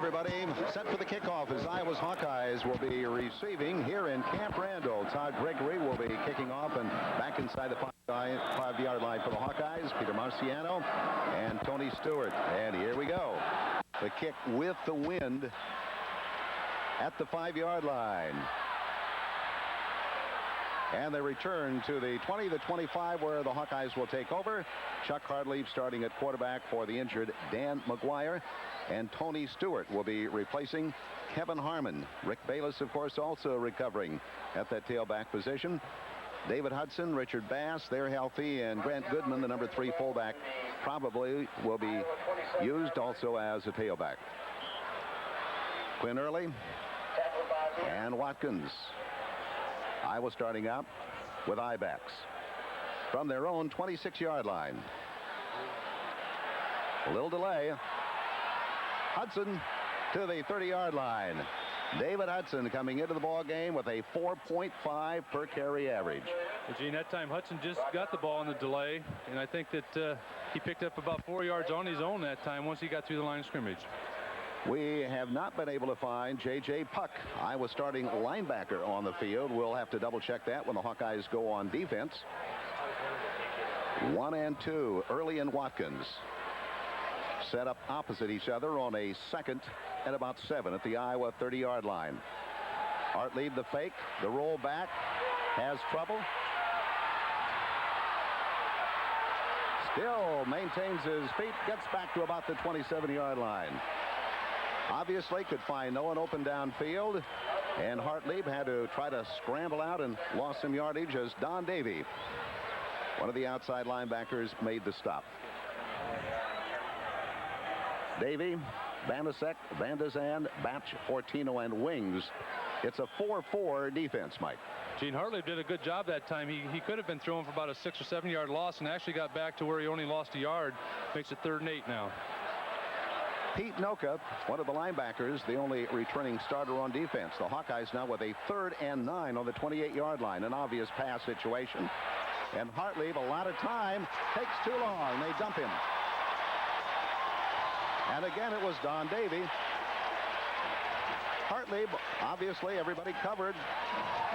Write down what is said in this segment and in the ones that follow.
everybody. Set for the kickoff as Iowa's Hawkeyes will be receiving here in Camp Randall. Todd Gregory will be kicking off, and back inside the 5-yard line for the Hawkeyes, Peter Marciano and Tony Stewart. And here we go. The kick with the wind at the 5-yard line. And they return to the 20, the 25, where the Hawkeyes will take over. Chuck Hartlieb starting at quarterback for the injured Dan McGwire. And Tony Stewart will be replacing Kevin Harmon. Rick Bayless, of course, also recovering at that tailback position. David Hudson, Richard Bass, they're healthy. And Grant Goodman, the number 3 fullback, probably will be used also as a tailback. Quinn Early and Watkins. Iowa starting out with I-backs from their own 26-yard line. A little delay. Hudson to the 30-yard line. David Hudson coming into the ball game with a 4.5 per carry average. Well, Gene, that time Hudson just got the ball in the delay, and I think that he picked up about 4 yards on his own that time once he got through the line of scrimmage. We have not been able to find J.J. Puck, Iowa starting linebacker, on the field. We'll have to double-check that when the Hawkeyes go on defense. 1 and 2, Early and Watkins set up opposite each other on a 2nd and about 7 at the Iowa 30-yard line. Hartlieb the fake, the roll back, has trouble. Still maintains his feet, gets back to about the 27-yard line. Obviously could find no one open downfield, and Hartlieb had to try to scramble out and lost some yardage as Don Davey, one of the outside linebackers, made the stop. Davey, Banasek, Van de Zandt, Batch, Fortino, and Wings. It's a 4-4 defense, Mike. Gene, Hartlieb did a good job that time. He could have been throwing for about a 6 or 7 yard loss and actually got back to where he only lost a yard. Makes it 3rd and 8 now. Pete Noka, one of the linebackers, the only returning starter on defense. The Hawkeyes now with a 3rd and 9 on the 28-yard line. An obvious pass situation. And Hartlieb, a lot of time, takes too long. They dump him. And again, it was Don Davey. Hartlieb, obviously, everybody covered.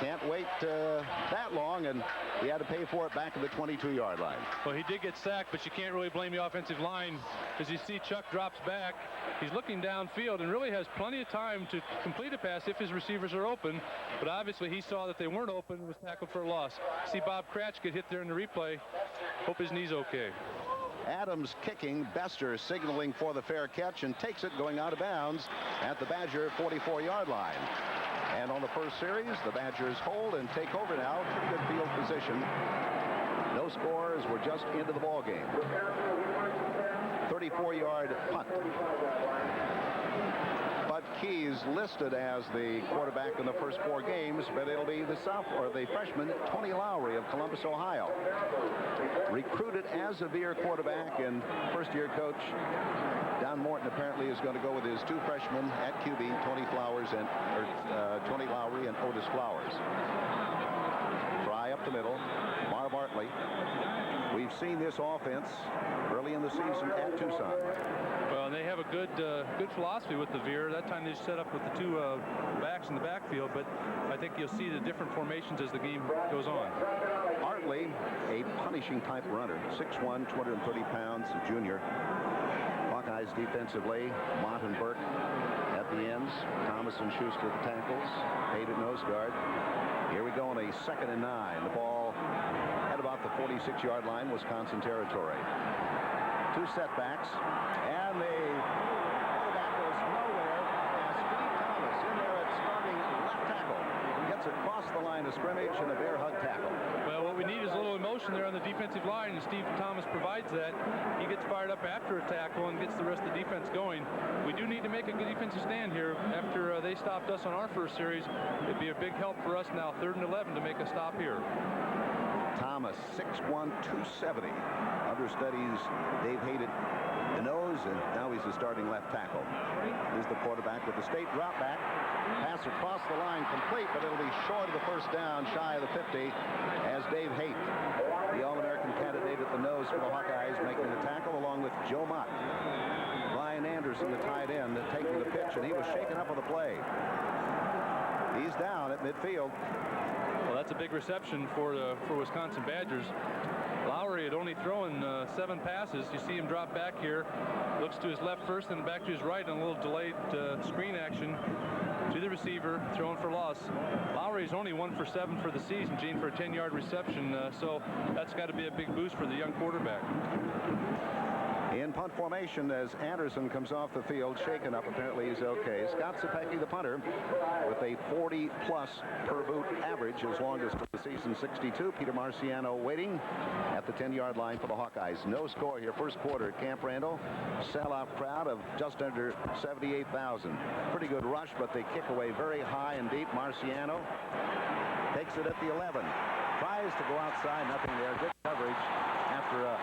Can't wait that long, and he had to pay for it back at the 22-yard line. Well, he did get sacked, but you can't really blame the offensive line. As you see, Chuck drops back. He's looking downfield and really has plenty of time to complete a pass if his receivers are open. But obviously, he saw that they weren't open and was tackled for a loss. See Bob Kratch get hit there in the replay. Hope his knee's okay. Adams kicking, Bester signaling for the fair catch and takes it going out of bounds at the Badger 44-yard line. And on the first series, the Badgers hold and take over now. Pretty good field position. No scores. We're just into the ball game. 34-yard punt. Bud Keys listed as the quarterback in the first 4 games, but it'll be the freshman Tony Lowery of Columbus, Ohio. Recruited as a Veer quarterback, and first-year coach Don Morton apparently is going to go with his 2 freshmen at QB, Tony Lowery and Otis Flowers. Try up the middle, Marv Bartley. We've seen this offense early in the season at Tucson. Well, they have a good philosophy with the Veer. That time they set up with the 2 backs in the backfield, but I think you'll see the different formations as the game goes on. Hartley, a punishing type runner, 6'1", 230 pounds, junior. Hawkeyes defensively, Mott and Burke at the ends, Thomas and Schuster at the tackles, Pate at nose guard. Here we go on a 2nd and 9. The ball at about the 46-yard line, Wisconsin territory. 2 setbacks, and the quarterback goes nowhere as Steve Thomas in there at starting left tackle. Gets across the line of scrimmage and a bear hug tackle. Well, what we need is a little emotion there on the defensive line, and Steve Thomas provides that. He gets fired up after a tackle and gets the rest of the defense going. We do need to make a good defensive stand here. After they stopped us on our first series, it'd be a big help for us now, 3rd and 11, to make a stop here. Thomas, 6'1", 270. Understudies Dave Hayden the nose, and now he's the starting left tackle. Here's the quarterback with the straight drop back. Pass across the line, complete, but it'll be short of the first down, shy of the 50, as Dave Haight, the All-American candidate at the nose for the Hawkeyes, making the tackle along with Joe Mott. Ryan Anderson, the tight end, taking the pitch reception. He was shaken up on the play. He's down at midfield. Well, that's a big reception for Wisconsin Badgers. Lowery had only thrown 7 passes. You see him drop back here. Looks to his left first and back to his right on a little delayed screen action to the receiver, throwing for loss. Lowery's only 1 for 7 for the season, Gene, for a 10-yard reception. So that's got to be a big boost for the young quarterback. In punt formation as Anderson comes off the field, shaken up. Apparently he's okay. Scott Sapecki, the punter, with a 40-plus per boot average, his longest of the season, 62. Peter Marciano waiting at the 10-yard line for the Hawkeyes. No score here. First quarter at Camp Randall. Sellout crowd of just under 78,000. Pretty good rush, but they kick away very high and deep. Marciano takes it at the 11. Tries to go outside. Nothing there. Good coverage after a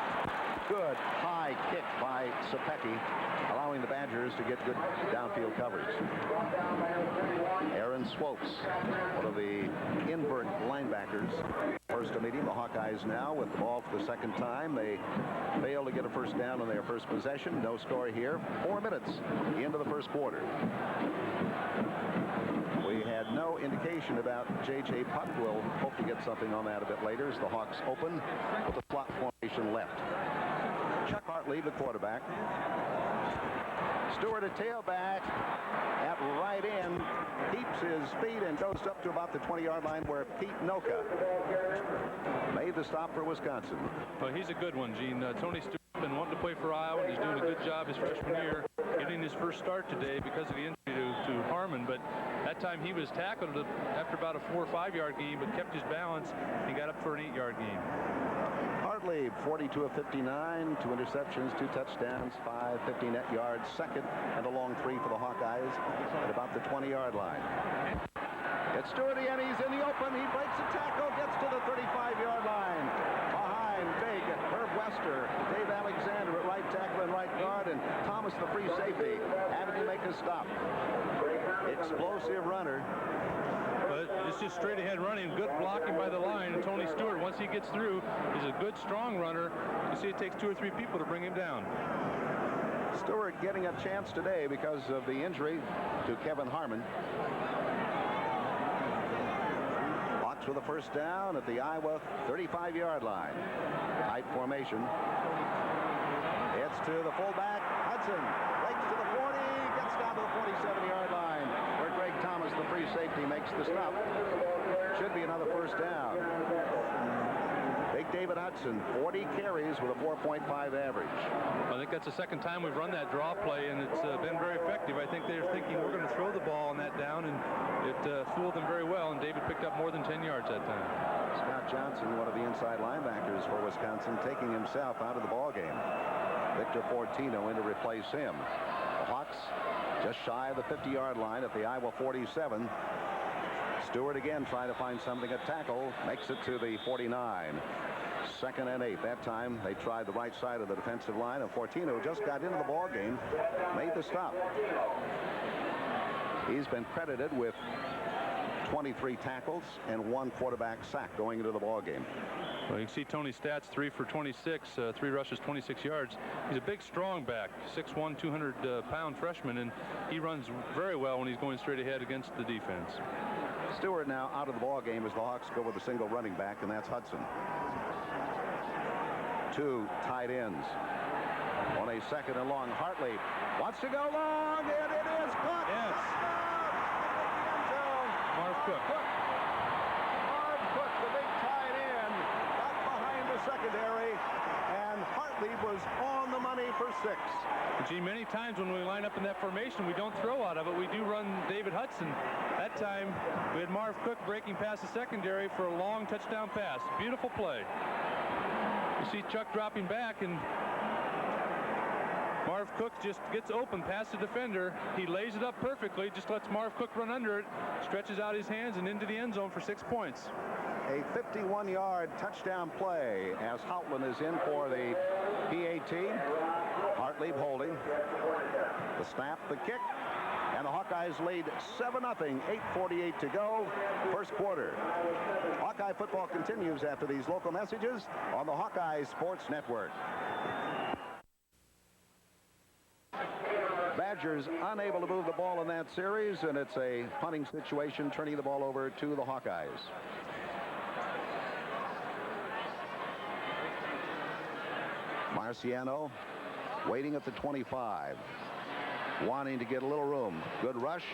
good high kick by Sapecki, allowing the Badgers to get good downfield coverage. Aaron Swopes, one of the invert linebackers. First to meet him, the Hawkeyes now with the ball for the second time. They fail to get a first down on their first possession. No score here. 4 minutes into the first quarter. We had no indication about J.J. Putt. We'll hope to get something on that a bit later as the Hawks open with the slot formation left. Chuck Hartlieb, the quarterback. Stewart, a tailback at right end, keeps his feet and goes up to about the 20-yard line where Pete Noka made the stop for Wisconsin. Well, he's a good one, Gene. Tony Stewart has been wanting to play for Iowa, and he's doing a good job his freshman year, getting his first start today because of the injury to Harmon. But that time he was tackled after about a 4 or 5 yard gain, but kept his balance and got up for an 8-yard gain. Hartlieb, 42 of 59, 2 interceptions, 2 touchdowns, 550 net yards, second and a long 3 for the Hawkeyes at about the 20-yard line. It's Stewart again. He's in the open. He breaks a tackle, gets to the 35-yard line. Behind big Herb Wester, Dave Alexander at right tackle and right guard, and Thomas, the free safety, having to make a stop. Explosive runner. But it's just straight ahead running, good blocking by the line, and Tony Stewart, once he gets through, is a good strong runner. You see it takes 2 or 3 people to bring him down. Stewart getting a chance today because of the injury to Kevin Harmon. Hawks with a first down at the Iowa 35-yard line. Tight formation. It's to the fullback, Hudson. Breaks to the 40, gets down to the 47-yard line, where Greg Thomas, the free safety, makes the stop. Should be another first down. Big David Hudson, 40 carries with a 4.5 average. I think that's the second time we've run that draw play, and it's been very effective. I think they're thinking we're going to throw the ball on that down, and it fooled them very well, and David picked up more than 10 yards that time. Scott Johnson, one of the inside linebackers for Wisconsin, taking himself out of the ball game. Victor Fortino in to replace him. The Hawks just shy of the 50-yard line at the Iowa 47. Stewart again trying to find something at tackle, makes it to the 49. 2nd and 8. That time they tried the right side of the defensive line, and Fortino just got into the ball game, made the stop. He's been credited with 23 tackles and 1 quarterback sack going into the ball game. Well, you can see Tony's stats: 3 for 26, 3 rushes, 26 yards. He's a big, strong back, 6'1", 200-pound freshman, and he runs very well when he's going straight ahead against the defense. Stewart now out of the ball game as the Hawks go with a single running back, and that's Hudson. 2 tight ends. On a 2nd and long, Hartlieb wants to go long, and it is caught. Yes. Marv Cook. Marv Cook, the big tight end, got behind the secondary, and Hartlieb was on the money for 6. Gee, many times when we line up in that formation, we don't throw out of it. We do run David Hudson. That time, we had Marv Cook breaking past the secondary for a long touchdown pass. Beautiful play. You see Chuck dropping back, and Marv Cook just gets open past the defender. He lays it up perfectly, just lets Marv Cook run under it, stretches out his hands and into the end zone for 6 points. A 51-yard touchdown play as Houtland is in for the PAT. Hartlieb holding. The snap, the kick, and the Hawkeyes lead 7-0, 8:48 to go, first quarter. Hawkeye football continues after these local messages on the Hawkeye Sports Network. Badgers unable to move the ball in that series, and it's a punting situation, turning the ball over to the Hawkeyes. Marciano waiting at the 25, wanting to get a little room. Good rush.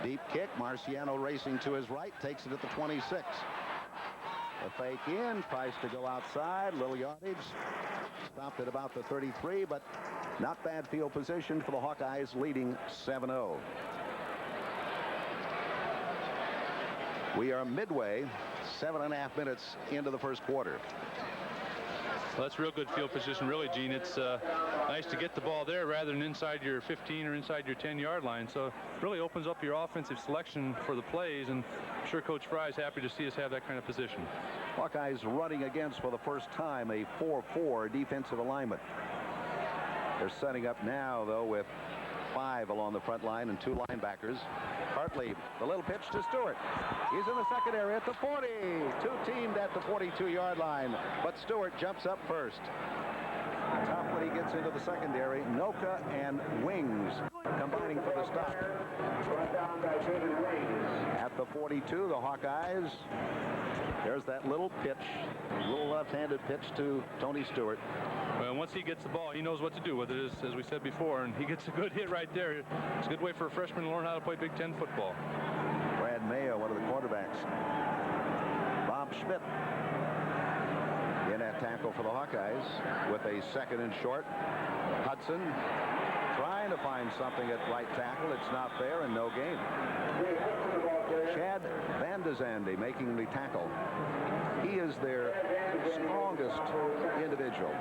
Deep kick. Marciano racing to his right, takes it at the 26. The fake in, tries to go outside, little yardage. Stopped at about the 33, but not bad field position for the Hawkeyes, leading 7-0. We are midway, 7.5 minutes into the first quarter. Well, that's real good field position, really, Gene. It's nice to get the ball there rather than inside your 15 or inside your 10-yard line. So it really opens up your offensive selection for the plays, and I'm sure Coach Fry is happy to see us have that kind of position. Hawkeyes running against, for the first time, a 4-4 defensive alignment. They're setting up now, though, with 5 along the front line and 2 linebackers. Hartlieb, the little pitch to Stewart. He's in the secondary at the 40. 2 teamed at the 42-yard line, but Stewart jumps up first. Tough when he gets into the secondary. Noka and Wings combining for the stop. At the 42, the Hawkeyes. There's that little pitch, little left-handed pitch to Tony Stewart. Well, once he gets the ball, he knows what to do with it, as we said before, and he gets a good hit right there. It's a good way for a freshman to learn how to play Big Ten football. Brad Mayo, one of the quarterbacks. Bob Schmidt in at tackle for the Hawkeyes with a 2nd and short. Hudson trying to find something at right tackle. It's not there, and no gain. Chad Van de Zande making the tackle. He is their strongest individual.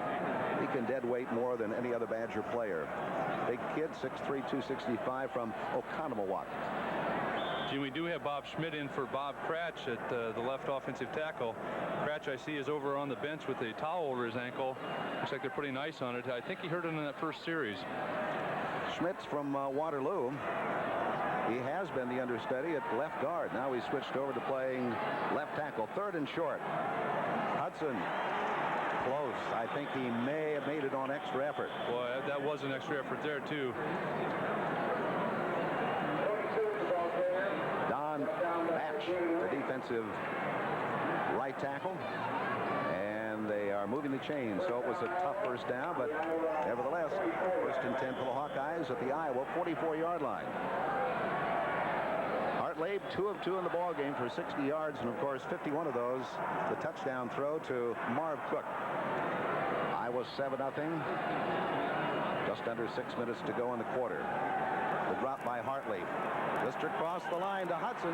He can dead weight more than any other Badger player. Big kid, 6'3", 265 from Oconomowoc. Gee, we do have Bob Schmidt in for Bob Kratch at the left offensive tackle. Kratch, I see, is over on the bench with a towel over his ankle. Looks like they're putting ice on it. I think he hurt it in that first series. Schmidt's from Waterloo. He has been the understudy at left guard. Now he's switched over to playing left tackle. 3rd and short. Hudson. Close. I think he may have made it on extra effort. Boy, that was an extra effort there, too. Don Batch, the defensive right tackle. And they are moving the chains, so it was a tough first down, but nevertheless, 1st and 10 for the Hawkeyes at the Iowa 44-yard line. Hartlieb, 2 of 2 in the ball game for 60 yards, and of course 51 of those the touchdown throw to Marv Cook. Iowa 7-0. Just under 6 minutes to go in the quarter. The drop by Hartlieb. Lister across the line to Hudson.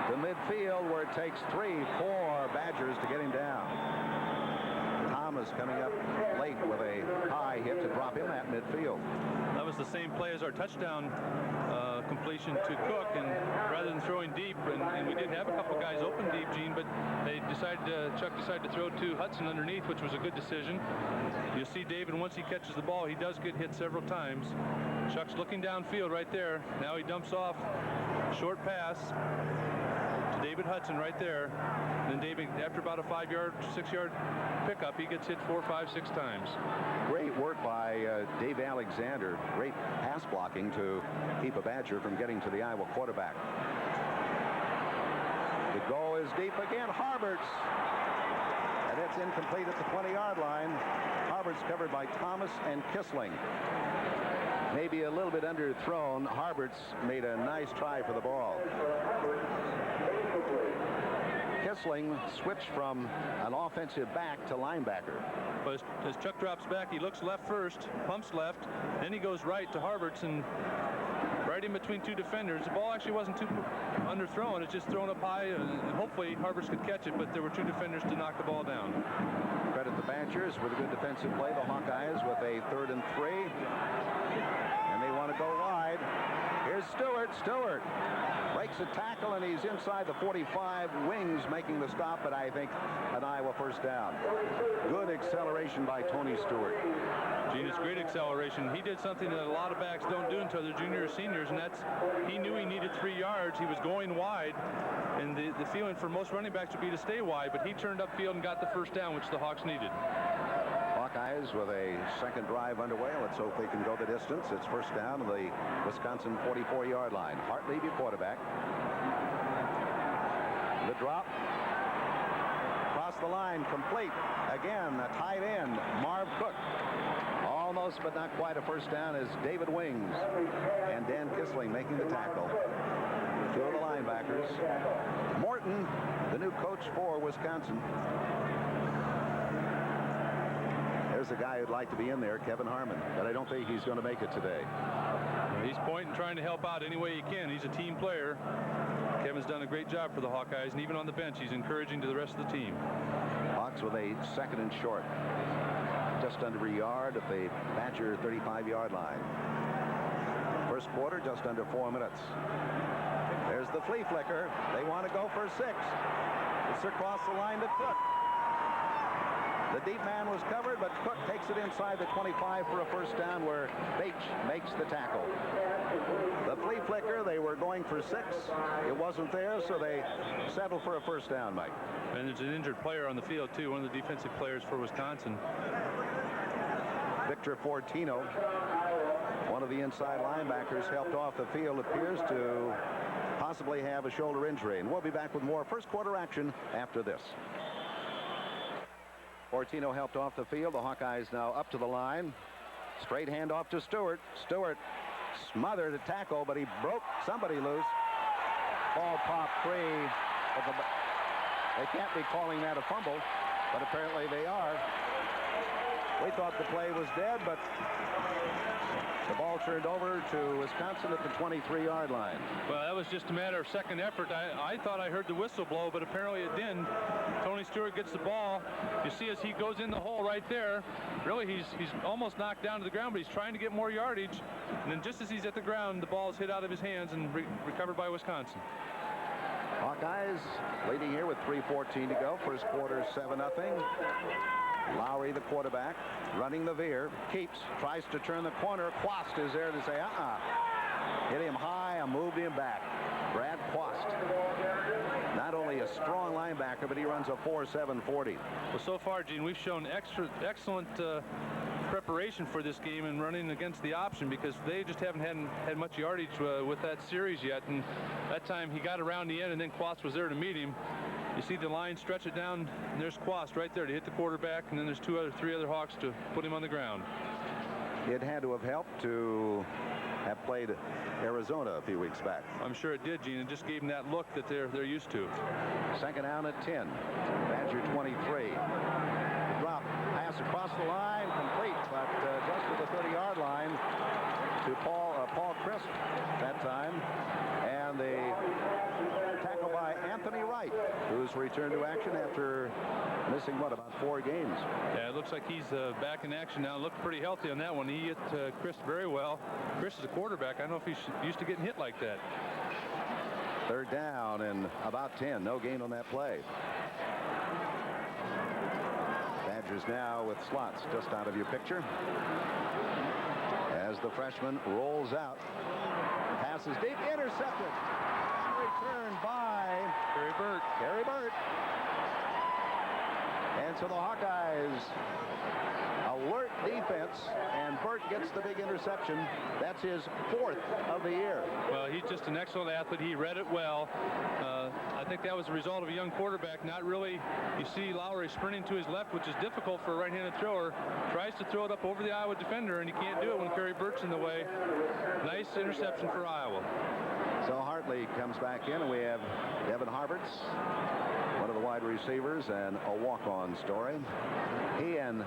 To midfield, where it takes 3-4 Badgers to get him down. Thomas coming up late with a high hit to drop him at midfield. That was the same play as our touchdown completion to Cook, and rather than throwing deep, and we did have a couple guys open deep, Gene, but Chuck decided to throw to Hudson underneath, which was a good decision. You see David, once he catches the ball, he does get hit several times. Chuck's looking downfield right there. Now he dumps off, short pass to David Hudson right there. And then David, after about a 5-yard, 6-yard pickup, he gets hit 4, 5, 6 times. Great work by Dave Alexander. Great pass blocking to keep a Badger from getting to the Iowa quarterback. The goal is deep again. Harberts. And it's incomplete at the 20-yard line. Harberts covered by Thomas and Kissling. Maybe a little bit underthrown. Harberts made a nice try for the ball. Kissling switched from an offensive back to linebacker. But as Chuck drops back, he looks left first, pumps left, then he goes right to Harberts, and right in between 2 defenders. The ball actually wasn't too underthrown. It's just thrown up high, and hopefully Harberts could catch it, but there were 2 defenders to knock the ball down. Credit the Badgers with a good defensive play. The Hawkeyes with a 3rd and 3. And they want to go wide. Here's Stewart. Stewart breaks a tackle, and he's inside the 45. Wings making the stop, but I think an Iowa first down. Good acceleration by Tony Stewart. Gene, it's great acceleration. He did something that a lot of backs don't do until they're juniors or seniors, and that's he knew he needed 3 yards. He was going wide, and the feeling for most running backs would be to stay wide, but he turned upfield and got the first down, which the Hawks needed. Hawkeyes Hawkeyes with a second drive underway. Let's hope they can go the distance. It's first down to the Wisconsin 44-yard line. Hartlieb, your quarterback. The drop. Across the line, complete. Again, a tight end, Marv Cook. Almost, but not quite a first down as David Wings and Dan Kissling making the tackle. Two of the linebackers. Morton, the new coach for Wisconsin. There's a guy who'd like to be in there, Kevin Harmon, but I don't think he's going to make it today. He's pointing, trying to help out any way he can. He's a team player. Kevin's done a great job for the Hawkeyes, and even on the bench, he's encouraging to the rest of the team. Hawks with a second and short. Just under a yard at the Badger 35-yard line. First quarter, just under 4 minutes. There's the flea flicker. They want to go for 6. It's across the line to Cook. The deep man was covered, but Cook takes it inside the 25 for a first down where Bates makes the tackle. The flea flicker, they were going for 6. It wasn't there, so they settled for a first down, Mike. And there's an injured player on the field, too, one of the defensive players for Wisconsin. Victor Fortino, one of the inside linebackers, helped off the field, appears to possibly have a shoulder injury. And we'll be back with more first quarter action after this. Fortino helped off the field. The Hawkeyes now up to the line. Straight handoff to Stewart. Stewart smothered a tackle, but he broke somebody loose. Ball popped free. They can't be calling that a fumble, but apparently they are. We thought the play was dead, but the ball turned over to Wisconsin at the 23-yard line. Well, that was just a matter of second effort. I thought I heard the whistle blow, but apparently it didn't. Tony Stewart gets the ball. You see as he goes in the hole right there, really he's almost knocked down to the ground, but he's trying to get more yardage. And then just as he's at the ground, the ball is hit out of his hands and recovered by Wisconsin. Hawkeyes leading here with 3:14 to go. First quarter, 7-0. Lowery, the quarterback, running the veer, keeps, tries to turn the corner. Quast is there to say, hit him high and moved him back. Brad Quast, not only a strong linebacker, but he runs a 4.7 40. Well, so far, Gene, we've shown excellent preparation for this game and running against the option, because they just haven't had much yardage with that series yet. And that time he got around the end, and then Quast was there to meet him. You see the line stretch it down, and there's Quast right there to hit the quarterback, and then there's three other Hawks to put him on the ground. It had to have helped to have played Arizona a few weeks back. I'm sure it did, Gene. It just gave them that look that they're used to. Second down at 10. Badger 23. Drop, pass across the line, complete, but just at the 30-yard line to Paul Crisp that time. And the tackle by Anthony Wright, who's returned to action after missing, about 4 games. Yeah, it looks like he's back in action now. Looked pretty healthy on that one. He hit Chris very well. Chris is a quarterback. I don't know if he's used to getting hit like that. Third down and about 10. No gain on that play. Badgers now with slots just out of your picture. As the freshman rolls out. Passes deep, intercepted. And returned by Kerry Burt. Kerry Burt. And so the Hawkeyes alert defense, and Burt gets the big interception. That's his 4th of the year. Well, he's just an excellent athlete. He read it well. I think that was the result of a young quarterback. Not really. You see Lowery sprinting to his left, which is difficult for a right-handed thrower. Tries to throw it up over the Iowa defender, and he can't do it when Kerry Burt's in the way. Nice interception for Iowa. So Hartley comes back in, and we have Devin Harberts, one of the wide receivers, and a walk-on story. He and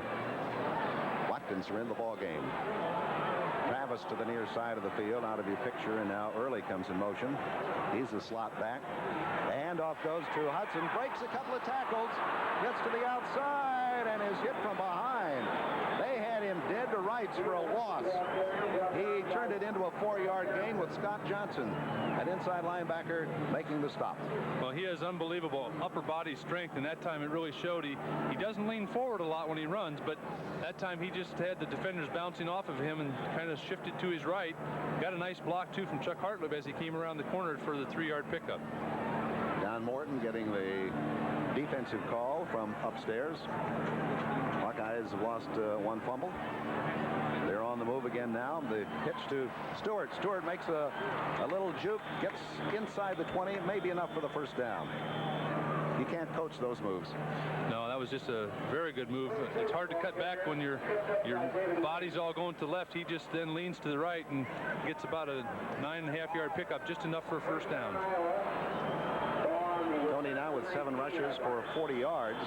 Watkins are in the ball game. Travis to the near side of the field, out of your picture, and now Early comes in motion. He's a slot back. The handoff goes to Hudson, breaks a couple of tackles, gets to the outside, and is hit from behind. They had him dead to rights for a loss. He turned it into a 4-yard gain with Scott Johnson, an inside linebacker, making the stop. Well, he has unbelievable upper body strength, and that time it really showed. He doesn't lean forward a lot when he runs, but that time he just had the defenders bouncing off of him and kind of shifted to his right. Got a nice block, too, from Chuck Hartlieb as he came around the corner for the 3-yard pickup. Don Morton getting the defensive call from upstairs. Hawkeyes have lost one fumble. They're on the move again now. The pitch to Stewart. Stewart makes a little juke, gets inside the 20, maybe enough for the first down. You can't coach those moves. No, that was just a very good move. It's hard to cut back when your body's all going to the left. He just then leans to the right and gets about a 9.5-yard pickup, just enough for a first down. Tony now with 7 rushes for 40 yards.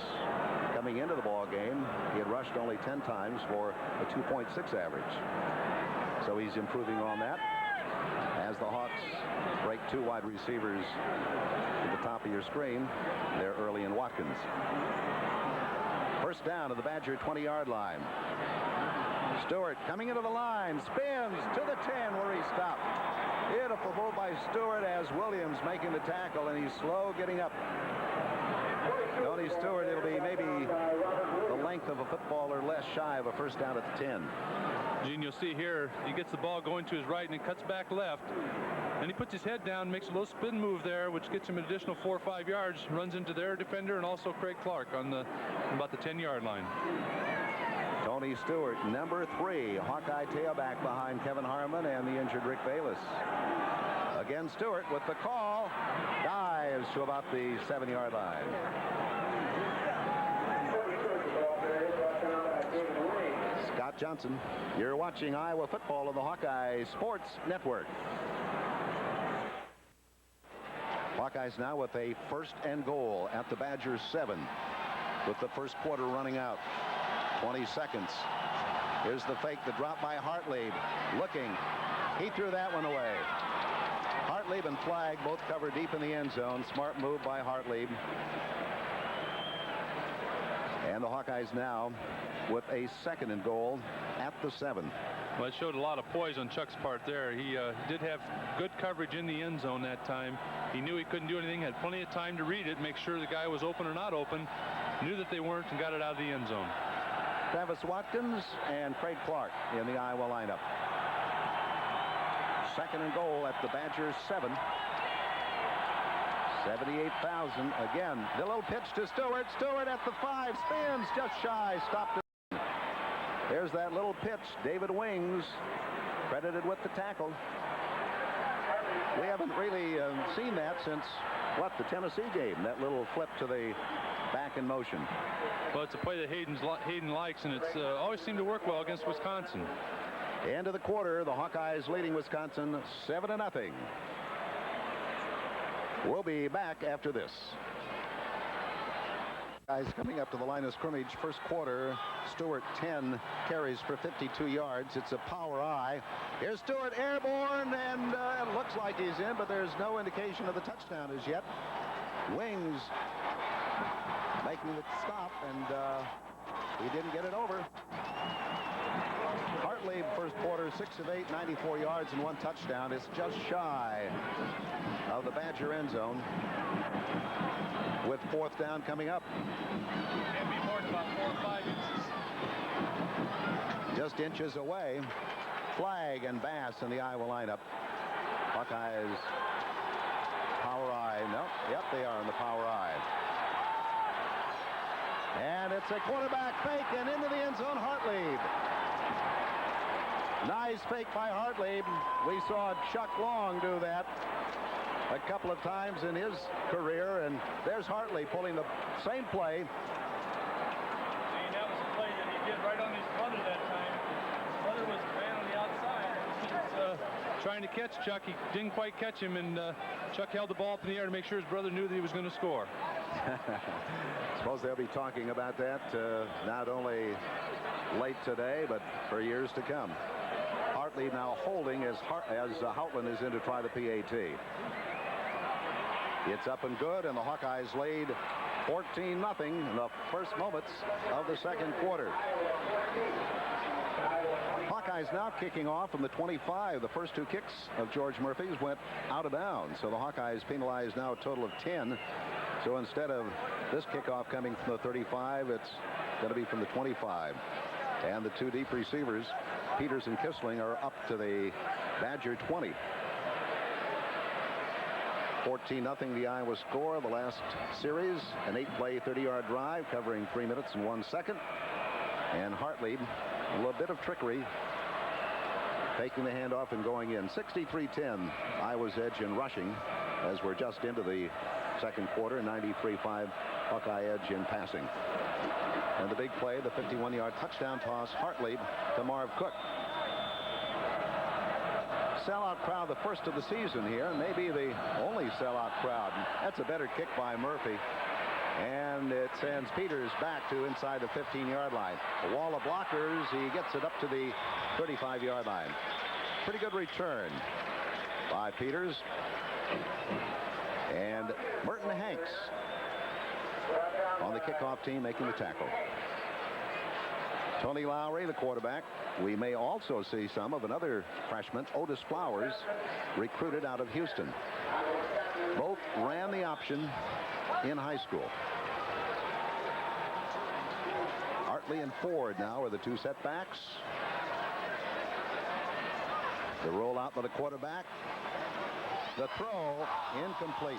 Coming into the ball game, he had rushed only 10 times for a 2.6 average. So he's improving on that. As the Hawks break 2 wide receivers at the top of your screen, they're Early and Watkins. First down to the Badger 20-yard line. Stewart coming into the line, spins to the 10 where he stopped. Beautiful move by Stewart as Williams making the tackle, and he's slow getting up. Tony Stewart, it'll be maybe the length of a football or less shy of a first down at the 10. Gene, you'll see here, he gets the ball going to his right and it cuts back left. And he puts his head down, makes a little spin move there, which gets him an additional 4 or 5 yards, runs into their defender and also Craig Clark on about the 10-yard line. Tony Stewart, number 3, Hawkeye tailback behind Kevin Harmon and the injured Rick Bayless. Again, Stewart with the call, dives to about the 7-yard line. Scott Johnson, you're watching Iowa football on the Hawkeye Sports Network. Hawkeyes now with a 1st and goal at the Badgers 7 with the first quarter running out. 20 seconds. Here's the fake, the drop by Hartlieb. Looking. He threw that one away. Hartlieb and Flagg both cover deep in the end zone. Smart move by Hartlieb. And the Hawkeyes now with a 2nd and goal at the 7. Well, it showed a lot of poise on Chuck's part there. He did have good coverage in the end zone that time. He knew he couldn't do anything, had plenty of time to read it, make sure the guy was open or not open, knew that they weren't, and got it out of the end zone. Travis Watkins and Craig Clark in the Iowa lineup. 2nd and goal at the Badgers 7. 78,000 again. The little pitch to Stewart. Stewart at the 5, spins just shy, stopped it. There's that little pitch. David Wings credited with the tackle. We haven't really seen that since, what, the Tennessee game, that little flip to the back in motion. Well, it's a play that Hayden likes, and it's always seemed to work well against Wisconsin. End of the quarter, the Hawkeyes leading Wisconsin 7-0. We'll be back after this. Guys coming up to the line of scrimmage. First quarter, Stewart 10 carries for 52 yards. It's a power eye. Here's Stewart airborne, and it looks like he's in, but there's no indication of the touchdown as yet. Wings making the stop, and he didn't get it over. Hartlieb first quarter, 6 of 8, 94 yards and 1 touchdown. It's just shy of the Badger end zone with 4th down coming up. Can't be more than about 4 or 5 inches. Just inches away. Flagg and Bass in the Iowa lineup. Hawkeyes power eye. No, yep, they are in the power eye. And it's a quarterback fake, and into the end zone, Hartlieb. Nice fake by Hartlieb. We saw Chuck Long do that a couple of times in his career, and there's Hartlieb pulling the same play. See, that was a play that he did right on his brother that time. His brother was ran on the outside. He was trying to catch Chuck. He didn't quite catch him, and Chuck held the ball up in the air to make sure his brother knew that he was going to score. Suppose they'll be talking about that not only late today, but for years to come. Hartlieb now holding as Houtland is in to try the PAT. It's up and good, and the Hawkeyes lead 14-0 in the first moments of the second quarter. Hawkeyes now kicking off from the 25. The first 2 kicks of George Murphy's went out of bounds, so the Hawkeyes penalized now a total of 10. So instead of this kickoff coming from the 35, it's going to be from the 25. And the 2 deep receivers, Peters and Kissling, are up to the Badger 20. 14-0 the Iowa score. The last series, an 8-play, 30-yard drive covering 3 minutes and 1 second. And Hartlieb, a little bit of trickery, taking the handoff and going in. 63-10, Iowa's edge in rushing as we're just into the second quarter. 93-5 Hawkeye edge in passing. And the big play, the 51-yard touchdown toss, Hartlieb to Marv Cook. Sellout crowd, the first of the season here, and maybe the only sellout crowd. That's a better kick by Murphy. And it sends Peters back to inside the 15-yard line. A wall of blockers. He gets it up to the 35-yard line. Pretty good return by Peters. And Merton Hanks on the kickoff team making the tackle. Tony Lowery, the quarterback. We may also see some of another freshman, Otis Flowers, recruited out of Houston. Both ran the option in high school. Hartley and Ford now are the two setbacks. The rollout by the quarterback. The throw incomplete.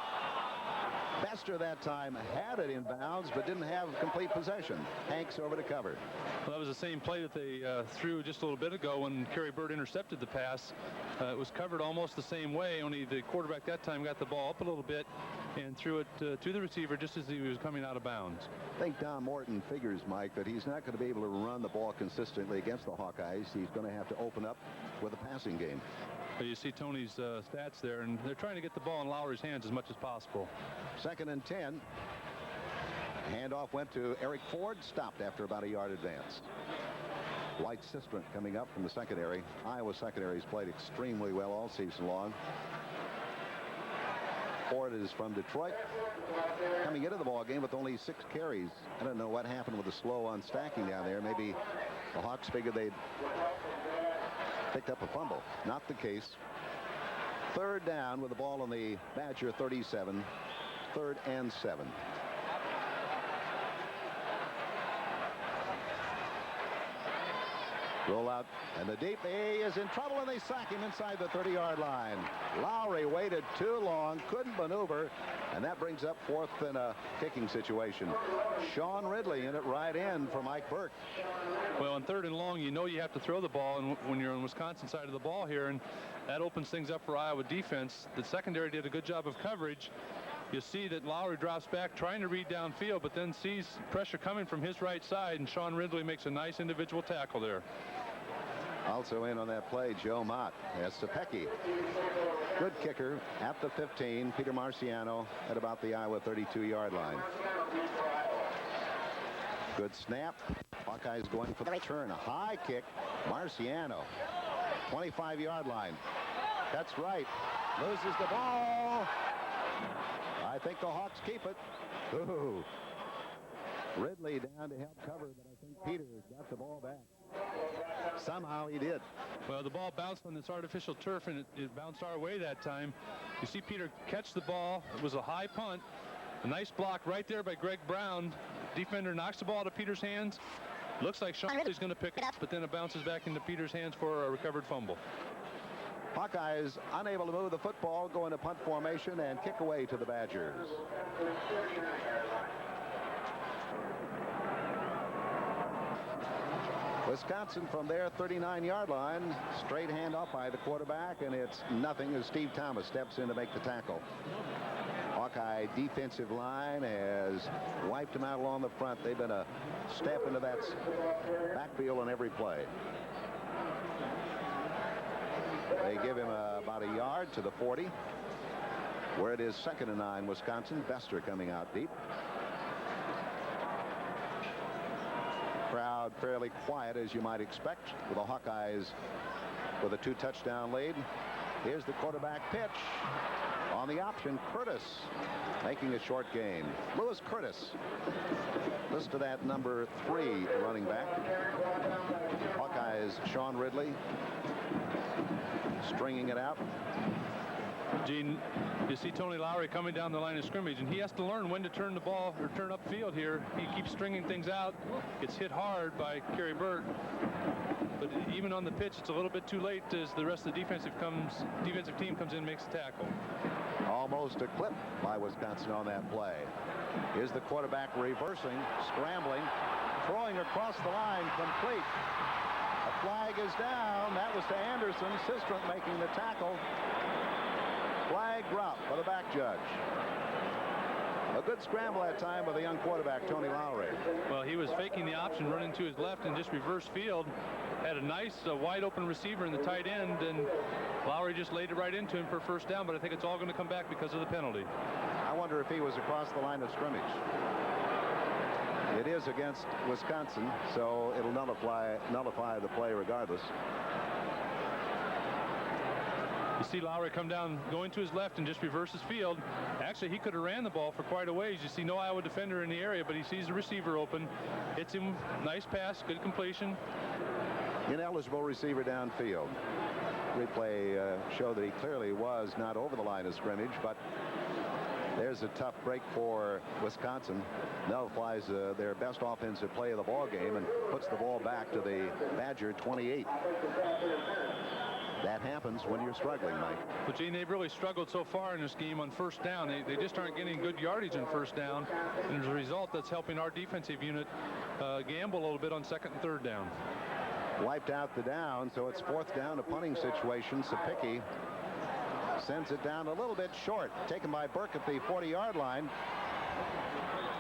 Bester that time had it in bounds but didn't have complete possession. Hanks over to cover. Well, that was the same play that they threw just a little bit ago when Kerry Burt intercepted the pass. It was covered almost the same way, only the quarterback that time got the ball up a little bit and threw it to the receiver just as he was coming out of bounds. I think Don Morton figures, Mike, that he's not going to be able to run the ball consistently against the Hawkeyes. He's going to have to open up with a passing game. You see Tony's stats there, and they're trying to get the ball in Lowery's hands as much as possible. 2nd and 10. Handoff went to Eric Ford, stopped after about a yard advance. White Sistrunk coming up from the secondary. Iowa secondary has played extremely well all season long. Ford is from Detroit, coming into the ball game with only 6 carries. I don't know what happened with the slow unstacking down there. Maybe the Hawks figured they'd picked up a fumble. Not the case. 3rd down with the ball on the Badger 37. 3rd and 7. Roll out, and the deep. He is in trouble, and they sack him inside the 30-yard line. Lowery waited too long, couldn't maneuver, and that brings up 4th in a kicking situation. Sean Ridley in it right in for Mike Burke. Well, on 3rd and long, you know you have to throw the ball, and when you're on the Wisconsin side of the ball here, and that opens things up for Iowa defense. The secondary did a good job of coverage. You see that Lowery drops back trying to read downfield, but then sees pressure coming from his right side, and Sean Ridley makes a nice individual tackle there. Also in on that play, Joe Mott as Sapecki. Good kicker at the 15. Peter Marciano at about the Iowa 32-yard line. Good snap. Hawkeyes going for the return. A high kick. Marciano. 25-yard line. That's right. Loses the ball. I think the Hawks keep it. Ooh. Ridley down to help cover, but I think Peter got the ball back. Somehow he did. Well, the ball bounced on this artificial turf, and it bounced our way that time. You see Peter catch the ball. It was a high punt. A nice block right there by Greg Brown. Defender knocks the ball out of Peter's hands. Looks like Sean is going to pick it up, but then it bounces back into Peter's hands for a recovered fumble. Hawkeyes unable to move the football, go into punt formation and kick away to the Badgers. Wisconsin from their 39-yard line. Straight handoff by the quarterback, and it's nothing as Steve Thomas steps in to make the tackle. Hawkeye defensive line has wiped them out along the front. They've been a step into that backfield on every play. They give him about a yard to the 40, where it is 2nd and 9 Wisconsin. Bester coming out deep. Crowd fairly quiet, as you might expect, with the Hawkeyes with a 2-touchdown lead. Here's the quarterback pitch. On the option, Curtis making a short gain. Lewis Curtis. Listen to that, number 3 running back. Hawkeyes, Sean Ridley stringing it out. Gene, you see Tony Lowery coming down the line of scrimmage, and he has to learn when to turn the ball or turn upfield here. He keeps stringing things out. Gets hit hard by Kerry Burt. But even on the pitch, it's a little bit too late as the rest of the defensive team comes in and makes a tackle. Almost a clip by Wisconsin on that play. Here's the quarterback reversing, scrambling, throwing across the line, complete. A flag is down. That was to Anderson. Sistrunk making the tackle. Flag drop by the back judge. A good scramble that time by the young quarterback, Tony Lowery. Well, he was faking the option, running to his left and just reverse field. Had a nice wide open receiver in the tight end, and Lowery just laid it right into him for first down, but I think it's all going to come back because of the penalty. I wonder if he was across the line of scrimmage. It is against Wisconsin, so it'll nullify the play regardless. You see Lowery come down, going to his left and just reverse his field. Actually, he could have ran the ball for quite a ways. You see no Iowa defender in the area, but he sees the receiver open. Hits him, nice pass, good completion. Ineligible receiver downfield. Replay showed that he clearly was not over the line of scrimmage, but there's a tough break for Wisconsin. Nullifies their best offensive play of the ball game and puts the ball back to the Badger 28. That happens when you're struggling, Mike. But Gene, they've really struggled so far in this game on first down. They just aren't getting good yardage on first down, and as a result, that's helping our defensive unit gamble a little bit on second and third down. Wiped out the down, so it's fourth down, a punting situation. Sapicki sends it down a little bit short, taken by Burke at the 40-yard line.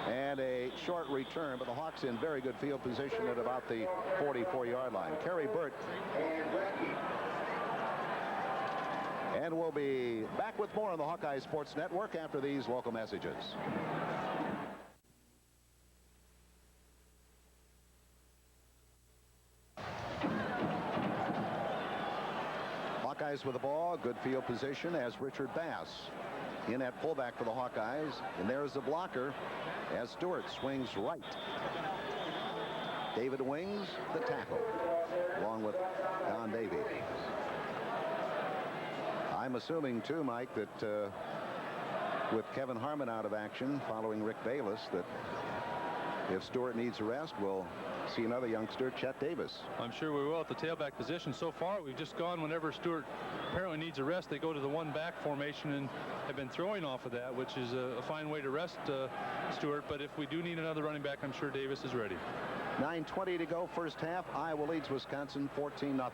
And a short return, but the Hawks in very good field position at about the 44-yard line. Kerry Burt. And we'll be back with more on the Hawkeye Sports Network after these local messages. Hawkeyes with the ball, good field position as Richard Bass in at fullback for the Hawkeyes. And there's the blocker as Stewart swings right. David Wings, the tackle, along with Don Davey. I'm assuming, too, Mike, that with Kevin Harmon out of action following Rick Bayless, that if Stewart needs a rest, we'll see another youngster, Chet Davis. I'm sure we will at the tailback position. So far, we've just gone whenever Stewart apparently needs a rest. They go to the one-back formation and have been throwing off of that, which is a fine way to rest Stewart. But if we do need another running back, I'm sure Davis is ready. 9:20 to go, first half. Iowa leads Wisconsin 14-0.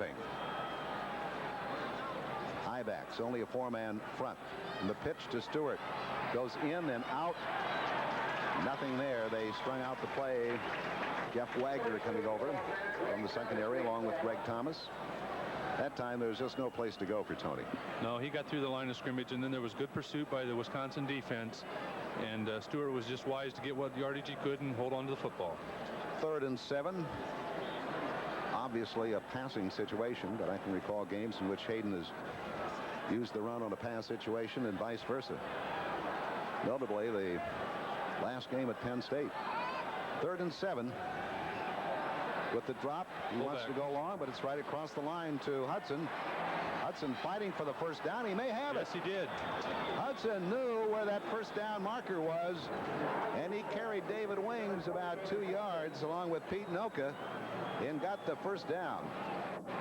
High backs, only a four-man front. And the pitch to Stewart goes in and out. Nothing there. They strung out the play. Jeff Wagner coming over from the secondary along with Greg Thomas. That time there was just no place to go for Tony. No, he got through the line of scrimmage, and then there was good pursuit by the Wisconsin defense. And Stewart was just wise to get what yardage he could and hold on to the football. 3rd and 7. Obviously a passing situation, but I can recall games in which Hayden has used the run on a pass situation and vice versa. Notably, the last game at Penn State. 3rd and 7. With the drop, he wants to go long, but it's right across the line to Hudson. Hudson fighting for the first down. He may have it. Yes, he did. Hudson knew where that first down marker was, and he carried David Wings about 2 yards along with Pete Noka and got the first down.